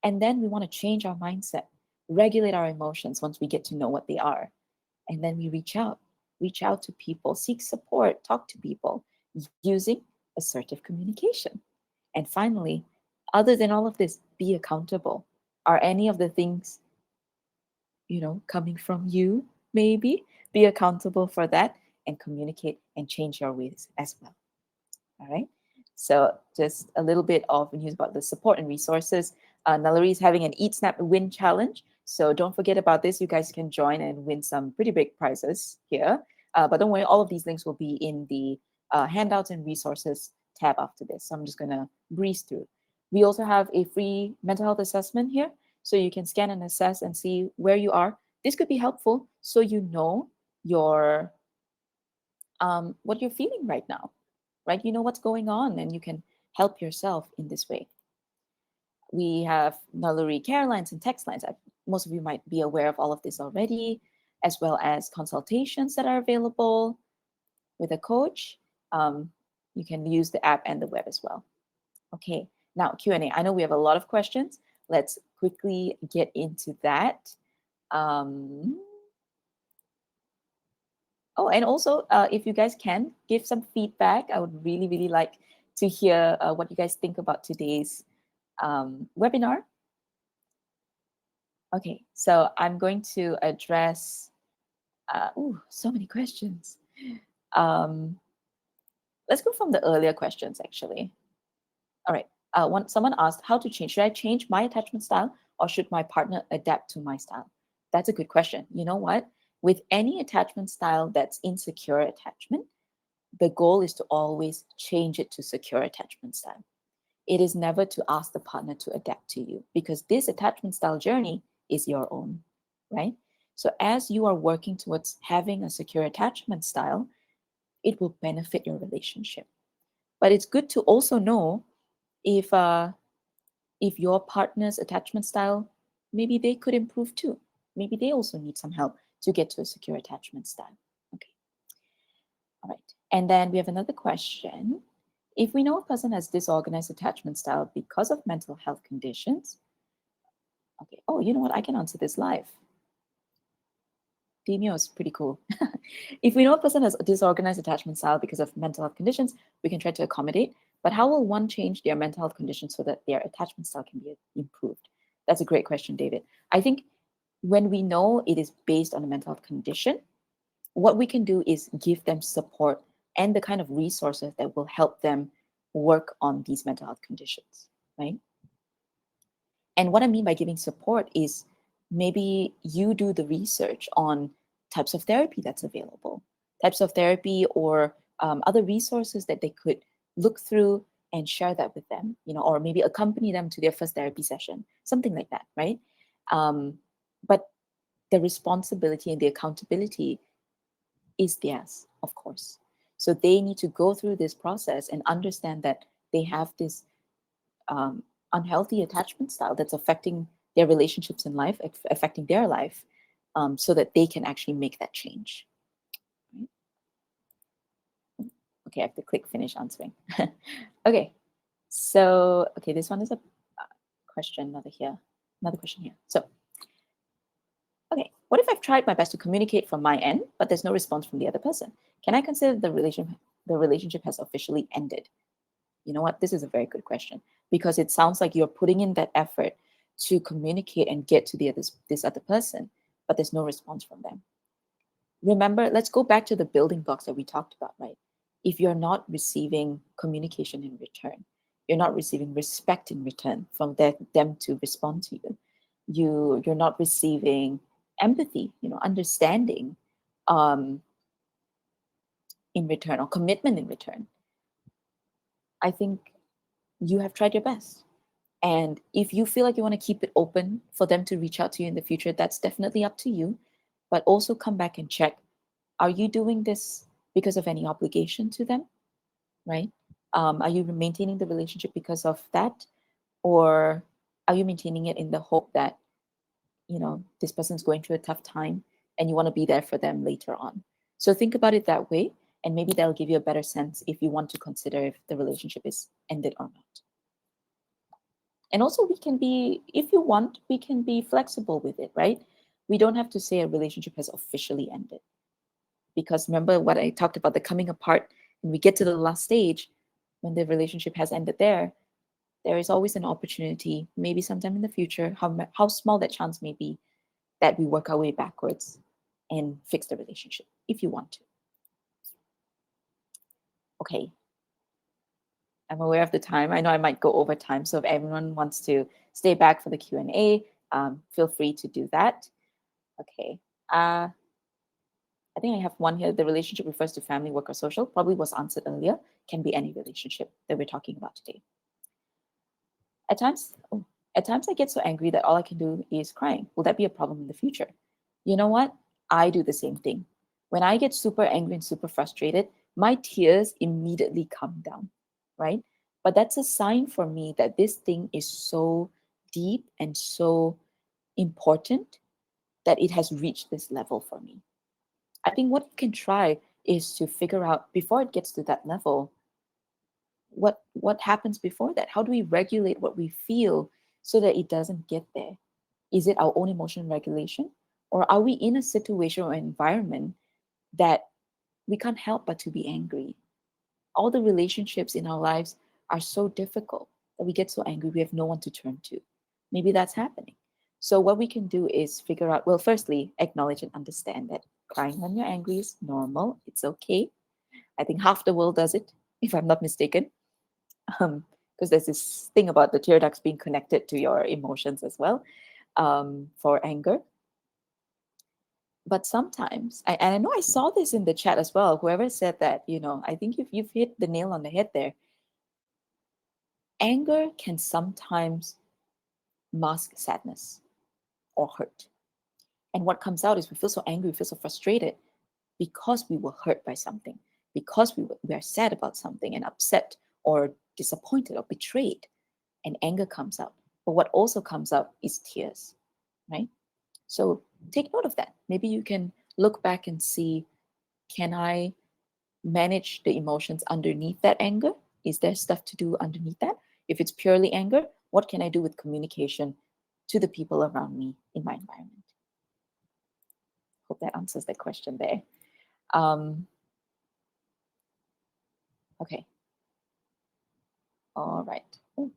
And then we want to change our mindset, regulate our emotions once we get to know what they are. And then we reach out to people, seek support, talk to people using assertive communication. And finally, other than all of this, be accountable. Are any of the things, coming from you? Maybe be accountable for that and communicate and change your ways as well. All right. So just a little bit of news about the support and resources. Naluri is having an Eat Snap Win challenge. So don't forget about this. You guys can join and win some pretty big prizes here. But don't worry, all of these links will be in the handouts and resources tab after this. So I'm just going to breeze through. We also have a free mental health assessment here. So you can scan and assess and see where you are. This could be helpful so you know your what you're feeling right now, right? You know what's going on and you can help yourself in this way. We have Naluri care lines and text lines. Most of you might be aware of all of this already, as well as consultations that are available with a coach. You can use the app and the web as well. Okay, now Q&A. I know we have a lot of questions. Let's quickly get into that. Oh, and also, if you guys can give some feedback, I would really, really like to hear what you guys think about today's webinar. Okay, so I'm going to address, so many questions. Let's go from the earlier questions, actually. All right, someone asked how to change. Should I change my attachment style or should my partner adapt to my style? That's a good question. You know what? With any attachment style that's insecure attachment, the goal is to always change it to secure attachment style. It is never to ask the partner to adapt to you because this attachment style journey is your own, right? So as you are working towards having a secure attachment style, it will benefit your relationship. But it's good to also know if your partner's attachment style, maybe they could improve too. Maybe they also need some help to get to a secure attachment style. Okay. All right. And then we have another question. If we know a person has disorganized attachment style because of mental health conditions, okay. Oh, you know what? I can answer this live. Demio is pretty cool. If we know a person has a disorganized attachment style because of mental health conditions, we can try to accommodate. But how will one change their mental health conditions so that their attachment style can be improved? That's a great question, David. I think when we know it is based on a mental health condition, what we can do is give them support and the kind of resources that will help them work on these mental health conditions, right? And what I mean by giving support is maybe you do the research on types of therapy that's available, types of therapy or other resources that they could look through and share that with them, or maybe accompany them to their first therapy session, something like that, right? But the responsibility and the accountability is theirs, of course. So they need to go through this process and understand that they have this um, unhealthy attachment style that's affecting their relationships in life, affecting their life, so that they can actually make that change. Right? Okay, I have to click finish answering. Okay, so, okay, this one is a question, another here. another question here. So, okay, what if I've tried my best to communicate from my end, but there's no response from the other person? Can I consider the relationship has officially ended? You know what? This is a very good question because it sounds like you're putting in that effort to communicate and get to this other person, but there's no response from them. Remember, let's go back to the building blocks that we talked about, right? If you're not receiving communication in return, you're not receiving respect in return from them to respond to you. You're not receiving empathy, understanding um, in return or commitment in return. I think you have tried your best. And if you feel like you want to keep it open for them to reach out to you in the future, that's definitely up to you. But also come back and check, are you doing this because of any obligation to them, right? Are you maintaining the relationship because of that? Or are you maintaining it in the hope that, this person's going through a tough time and you want to be there for them later on? So think about it that way. And maybe that'll give you a better sense if you want to consider if the relationship is ended or not. And also, we can be, if you want, we can be flexible with it, right? We don't have to say a relationship has officially ended. Because remember what I talked about, the coming apart, and we get to the last stage when the relationship has ended there is always an opportunity, maybe sometime in the future, how small that chance may be, that we work our way backwards and fix the relationship if you want to. Okay. I'm aware of the time. I know I might go over time. So if everyone wants to stay back for the Q&A, feel free to do that. Okay. I think I have one here. The relationship refers to family, work, or social. Probably was answered earlier. Can be any relationship that we're talking about today. At times, at times I get so angry that all I can do is crying. Will that be a problem in the future? You know what? I do the same thing. When I get super angry and super frustrated, my tears immediately come down, right? But that's a sign for me that this thing is so deep and so important that it has reached this level for me. I think what you can try is to figure out before it gets to that level, what happens before that? How do we regulate what we feel so that it doesn't get there? Is it our own emotion regulation? Or are we in a situation or environment that we can't help but to be angry? All the relationships in our lives are so difficult that we get so angry we have no one to turn to. Maybe that's happening. So what we can do is figure out, well, firstly, acknowledge and understand that crying when you're angry is normal. It's okay. I think half the world does it, if I'm not mistaken. Because there's this thing about the tear ducts being connected to your emotions as well, for anger. But sometimes, and I know I saw this in the chat as well. Whoever said that, I think you've hit the nail on the head there. Anger can sometimes mask sadness or hurt. And what comes out is we feel so angry, we feel so frustrated because we were hurt by something, because we are sad about something and upset or disappointed or betrayed, and anger comes out. But what also comes out is tears, right? So take note of that. Maybe you can look back and see, can I manage the emotions underneath that anger? Is there stuff to do underneath that? If it's purely anger, what can I do with communication to the people around me in my environment? Hope that answers the question there. Okay. All right. Oh,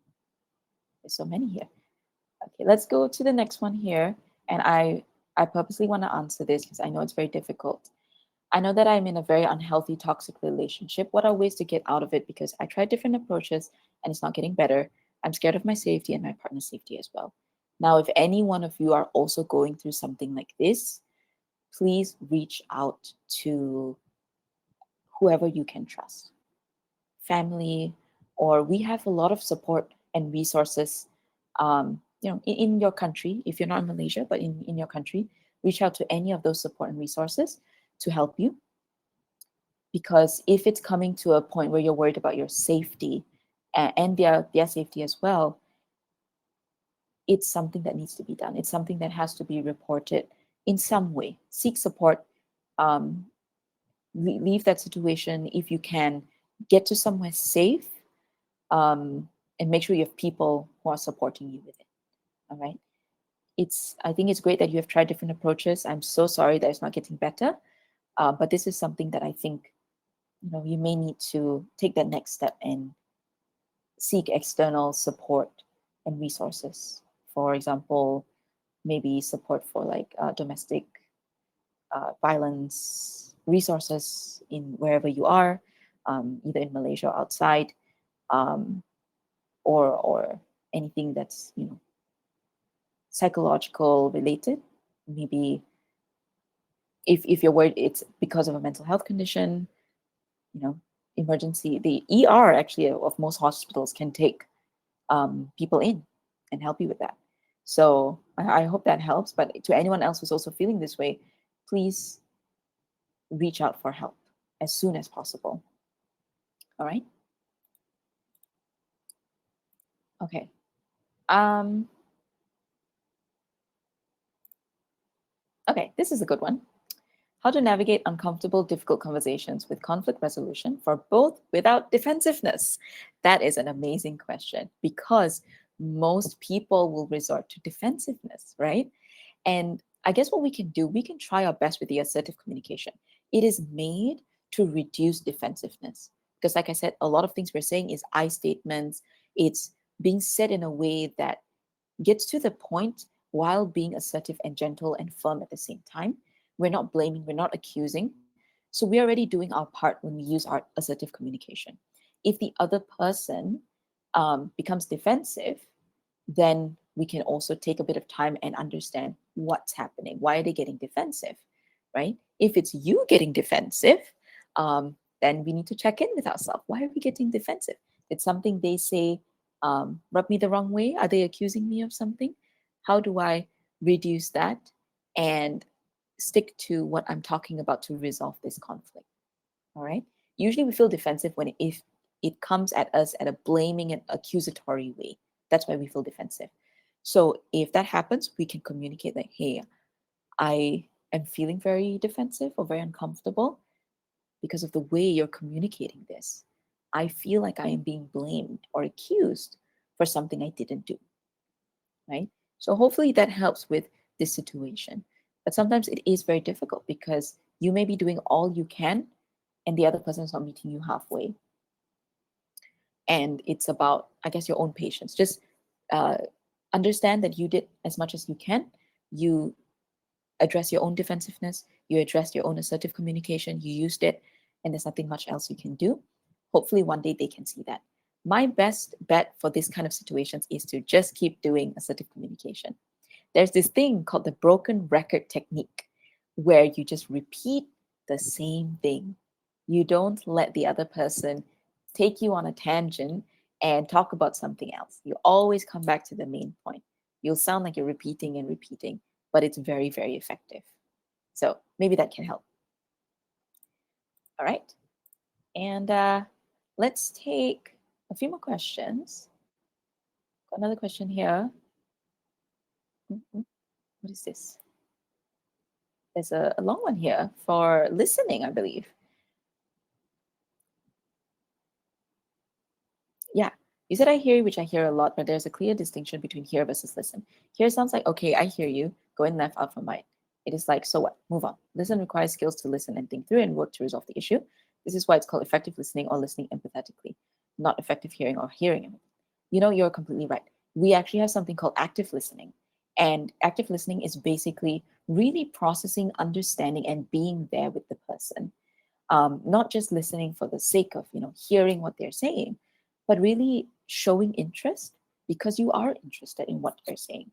there's so many here. Okay, let's go to the next one here. And I purposely want to answer this because I know it's very difficult. I know that I'm in a very unhealthy, toxic relationship. What are ways to get out of it? Because I tried different approaches and it's not getting better. I'm scared of my safety and my partner's safety as well. Now, if any one of you are also going through something like this, please reach out to whoever you can trust, family, or we have a lot of support and resources. In your country, if you're not in Malaysia, but in your country, reach out to any of those support and resources to help you. Because if it's coming to a point where you're worried about your safety and their safety as well, it's something that needs to be done. It's something that has to be reported in some way. Seek support. Um, Leave that situation if you can. Get to somewhere safe, and make sure you have people who are supporting you with it. All right. I think it's great that you have tried different approaches. I'm so sorry that it's not getting better. But this is something that I think, you may need to take that next step and seek external support and resources. For example, maybe support for like domestic violence resources in wherever you are, either in Malaysia or outside, um, or anything that's psychological related. Maybe if you're worried it's because of a mental health condition, you know, emergency. The ER actually of most hospitals can take people in and help you with that. So I hope that helps. But to anyone else who's also feeling this way, please reach out for help as soon as possible. All right. Okay. Um, okay. This is a good one. How to navigate uncomfortable, difficult conversations with conflict resolution for both without defensiveness. That is an amazing question because most people will resort to defensiveness, right? And I guess what we can do, we can try our best with the assertive communication. It is made to reduce defensiveness. Because, like I said, a lot of things we're saying is I statements. It's being said in a way that gets to the point while being assertive and gentle and firm at the same time. We're not blaming, we're not accusing. So we're already doing our part when we use our assertive communication. If the other person becomes defensive, then we can also take a bit of time and understand what's happening. Why are they getting defensive, right? If it's you getting defensive, then we need to check in with ourselves. Why are we getting defensive? Did something they say rub me the wrong way? Are they accusing me of something? How do I reduce that and stick to what I'm talking about to resolve this conflict? All right. Usually we feel defensive when if it comes at us at a blaming and accusatory way. That's why we feel defensive. So if that happens, we can communicate that, hey, I am feeling very defensive or very uncomfortable because of the way you're communicating this. I feel like I am being blamed or accused for something I didn't do. Right. So hopefully that helps with this situation. But sometimes it is very difficult because you may be doing all you can and the other person is not meeting you halfway. And it's about, I guess, your own patience. Just uh, understand that you did as much as you can. You address your own defensiveness, you address your own assertive communication, you used it, and there's nothing much else you can do. Hopefully, one day they can see that. My best bet for this kind of situations is to just keep doing assertive communication. There's this thing called the broken record technique, where you just repeat the same thing. You don't let the other person take you on a tangent and talk about something else. You always come back to the main point. You'll sound like you're repeating and repeating, but it's very, very effective. So maybe that can help. All right. And let's take a few more questions. Got another question here. What is this? There's a long one here for listening, I believe. Yeah. You said I hear you, which I hear a lot, but there's a clear distinction between hear versus listen. Hear sounds like, okay, I hear you, go in left, out from right. It is like, so what? Move on. Listen requires skills to listen and think through and work to resolve the issue. This is why it's called effective listening or listening empathetically, not effective hearing or hearing. You're completely right. We actually have something called active listening. And active listening is basically really processing, understanding, and being there with the person. Not just listening for the sake of hearing what they're saying, but really showing interest because you are interested in what they're saying,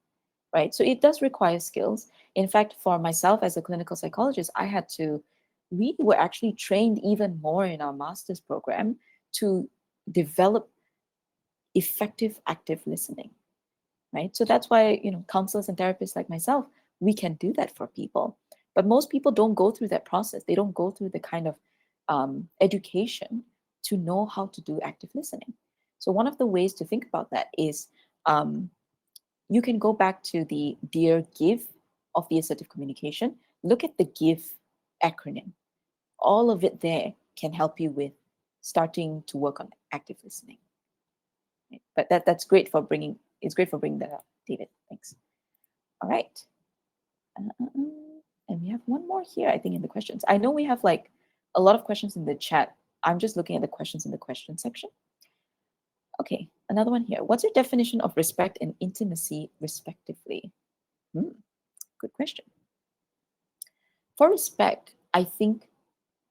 right? So it does require skills. In fact, for myself as a clinical psychologist, I had to we were actually trained even more in our master's program to develop effective active listening, right? So that's why counselors and therapists like myself, we can do that for people. But most people don't go through that process. They don't go through the kind of education to know how to do active listening. So one of the ways to think about that is um, you can go back to the dear give of the assertive communication. Look at the give acronym. All of it there can help you with starting to work on active listening. Right? But that's great for bringing. It's great for bringing that up, David. Thanks. All right. And we have one more here, I think, in the questions. I know we have like a lot of questions in the chat. I'm just looking at the questions in the question section. Okay, another one here. What's your definition of respect and intimacy, respectively? Good question. For respect, I think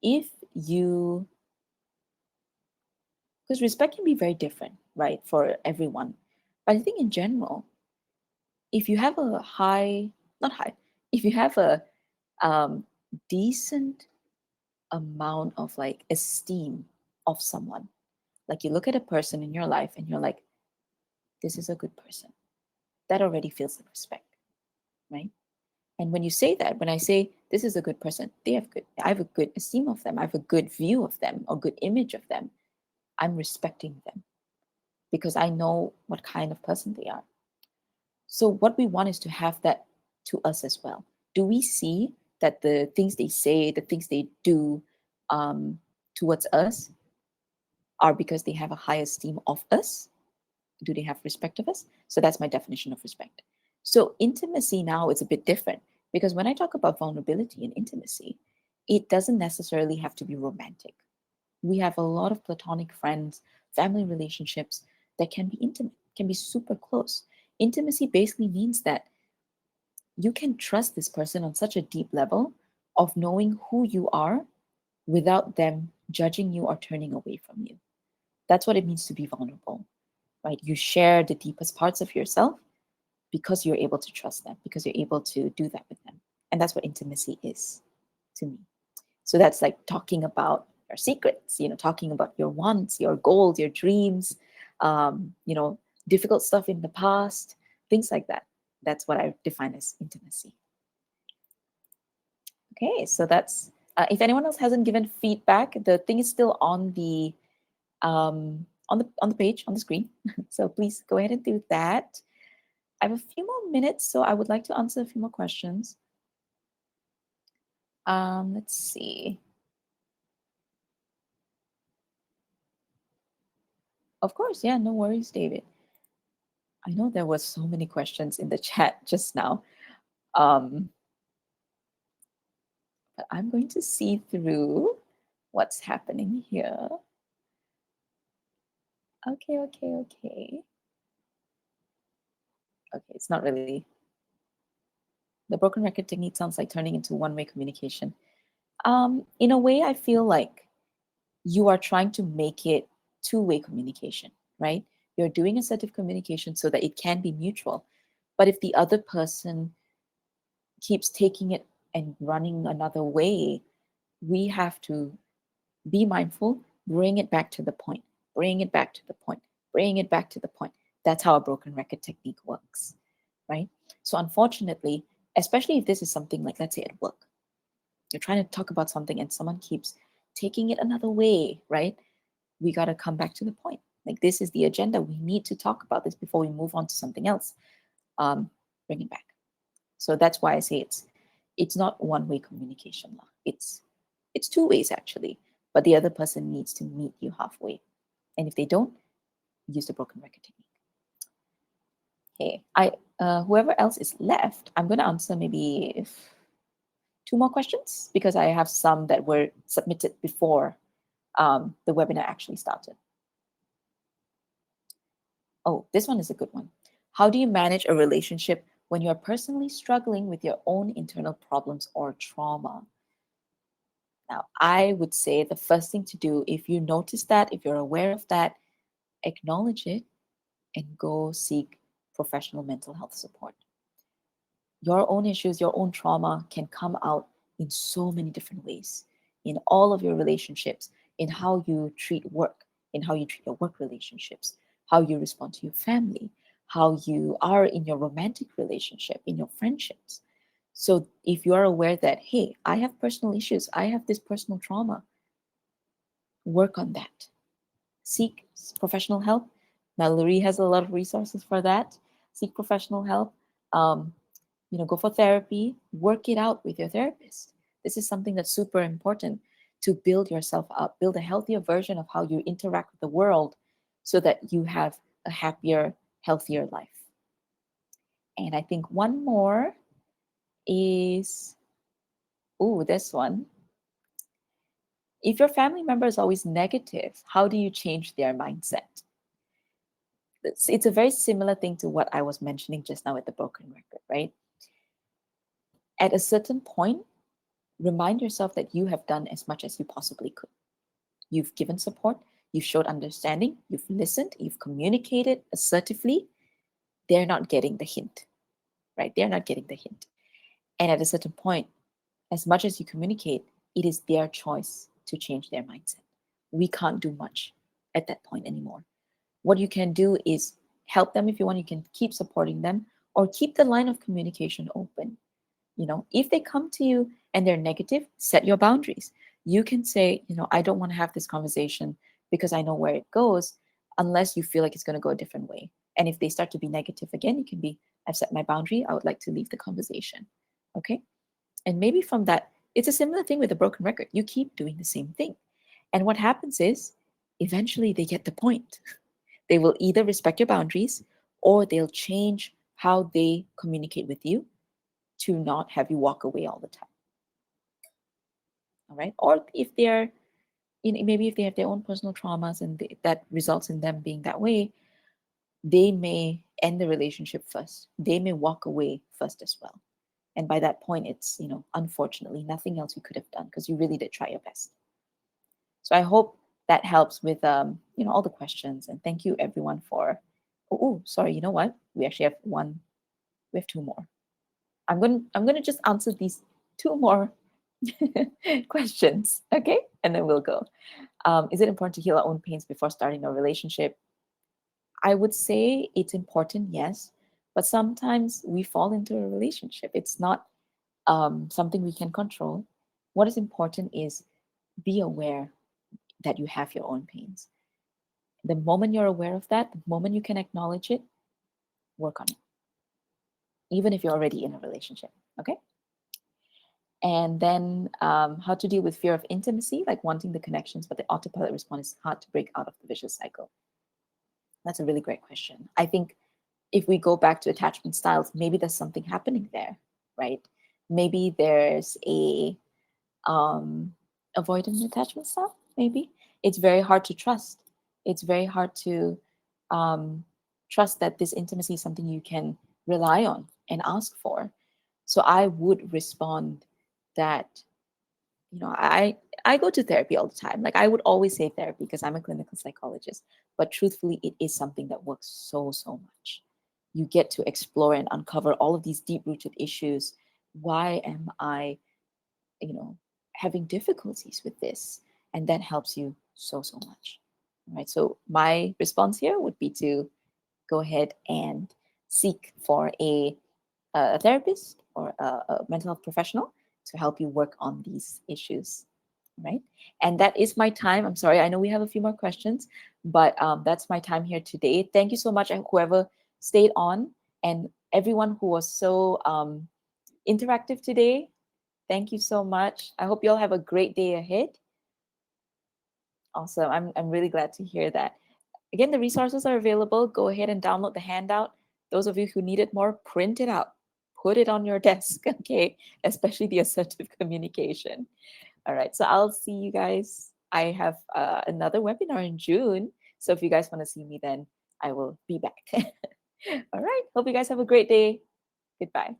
if you, because respect can be very different, right, for everyone. But I think in general, if you have a high, not high, if you have a um, decent amount of like esteem of someone, like you look at a person in your life and you're like, this is a good person, that already feels like respect, right? And when you say that, when I say this is a good person, I have a good esteem of them, I have a good view of them, or good image of them, I'm respecting them because I know what kind of person they are. So what we want is to have that to us as well. Do we see that the things they say, the things they do towards us are because they have a high esteem of us? Do they have respect of us? So that's my definition of respect. So intimacy now is a bit different because when I talk about vulnerability and intimacy, it doesn't necessarily have to be romantic. We have a lot of platonic friends, family relationships that can be intimate, can be super close. Intimacy basically means that you can trust this person on such a deep level of knowing who you are without them judging you or turning away from you. That's what it means to be vulnerable, right? You share the deepest parts of yourself because you're able to trust them, because you're able to do that with them. And that's what intimacy is to me. So that's like talking about your secrets, talking about your wants, your goals, your dreams, um, you know, difficult stuff in the past, things like that. That's what I define as intimacy. Okay, so that's if anyone else hasn't given feedback, the thing is still on the page on the screen. So please go ahead and do that. I have a few more minutes, so I would like to answer a few more questions. Let's see. Of course, yeah, no worries, David. I know there was so many questions in the chat just now. Um, but I'm going to see through what's happening here. Okay. Okay, it's not really. The broken record technique sounds like turning into one-way communication. In a way, I feel like you are trying to make it two-way communication, right? You're doing assertive communication so that it can be mutual. But if the other person keeps taking it and running another way, we have to be mindful, bring it back to the point, bring it back to the point, bring it back to the point. That's how a broken record technique works, right? So unfortunately, especially if this is something like, let's say at work, you're trying to talk about something and someone keeps taking it another way, right? We got to come back to the point. Like, this is the agenda. We need to talk about this before we move on to something else. Bring it back. So that's why I say it's not one-way communication. It's two ways actually, but the other person needs to meet you halfway. And if they don't, use the broken record technique. Okay, whoever else is left, I'm going to answer maybe two more questions because I have some that were submitted before the webinar actually started. Oh, this one is a good one. How do you manage a relationship when you're personally struggling with your own internal problems or trauma? Now, I would say the first thing to do, if you notice that, if you're aware of that, acknowledge it and go seek professional mental health support. Your own issues, your own trauma can come out in so many different ways in all of your relationships, in how you treat work, in how you treat your work relationships, how you respond to your family, how you are in your romantic relationship, in your friendships. So if you are aware that, hey, I have personal issues, I have this personal trauma, work on that. Seek professional help. Naluri has a lot of resources for that. Seek professional help. Um, go for therapy, work it out with your therapist. This is something that's super important to build yourself up, build a healthier version of how you interact with the world so that you have a happier, healthier life. And I think one more is, ooh, this one. If your family member is always negative, how do you change their mindset? It's a very similar thing to what I was mentioning just now with the broken record, right? At a certain point, remind yourself that you have done as much as you possibly could. You've given support, you've showed understanding, you've listened, you've communicated assertively. They're not getting the hint, right? They're not getting the hint. And at a certain point, as much as you communicate, it is their choice to change their mindset. We can't do much at that point anymore. What you can do is help them if you want. You can keep supporting them or keep the line of communication open. If they come to you and they're negative, set your boundaries. You can say, I don't want to have this conversation because I know where it goes, unless you feel like it's going to go a different way. And if they start to be negative again, you can be, I've set my boundary, I would like to leave the conversation. Okay. And maybe from that, it's a similar thing with a broken record. You keep doing the same thing. And what happens is eventually they get the point. They will either respect your boundaries or they'll change how they communicate with you to not have you walk away all the time. All right. Or if they're, maybe if they have their own personal traumas and that results in them being that way, they may end the relationship first. They may walk away first as well. And by that point, it's, unfortunately, nothing else you could have done because you really did try your best. So I hope that helps with, all the questions. And thank you everyone for, sorry, you know what? We actually have we have two more. I'm going to just answer these two more questions, okay? And then we'll go. Is it important to heal our own pains before starting a relationship? I would say it's important, yes, but sometimes we fall into a relationship. It's not something we can control. What is important is be aware that you have your own pains. The moment you're aware of that, the moment you can acknowledge it, work on it, even if you're already in a relationship, okay? And then how to deal with fear of intimacy, like wanting the connections, but the autopilot response is hard to break out of the vicious cycle. That's a really great question. I think if we go back to attachment styles, maybe there's something happening there, right? Maybe there's a avoidant attachment style. Maybe it's very hard to trust. It's very hard to trust that this intimacy is something you can rely on and ask for. So I would respond that, I go to therapy all the time. Like I would always say therapy because I'm a clinical psychologist, but truthfully it is something that works so much. You get to explore and uncover all of these deep rooted issues. Why am I, you know having difficulties with this? And that helps you so much. All right, so my response here would be to go ahead and seek for a therapist or a mental health professional to help you work on these issues. Right. And that is my time. I'm sorry, I know we have a few more questions, but that's my time here today. Thank you so much, and whoever stayed on, and everyone who was so interactive today. Thank you so much. I hope you all have a great day ahead. Awesome. I'm really glad to hear that. Again, the resources are available. Go ahead and download the handout. Those of you who need it more, print it out. Put it on your desk, okay? Especially the assertive communication. All right. So I'll see you guys. I have another webinar in June. So if you guys want to see me then, I will be back. All right. Hope you guys have a great day. Goodbye.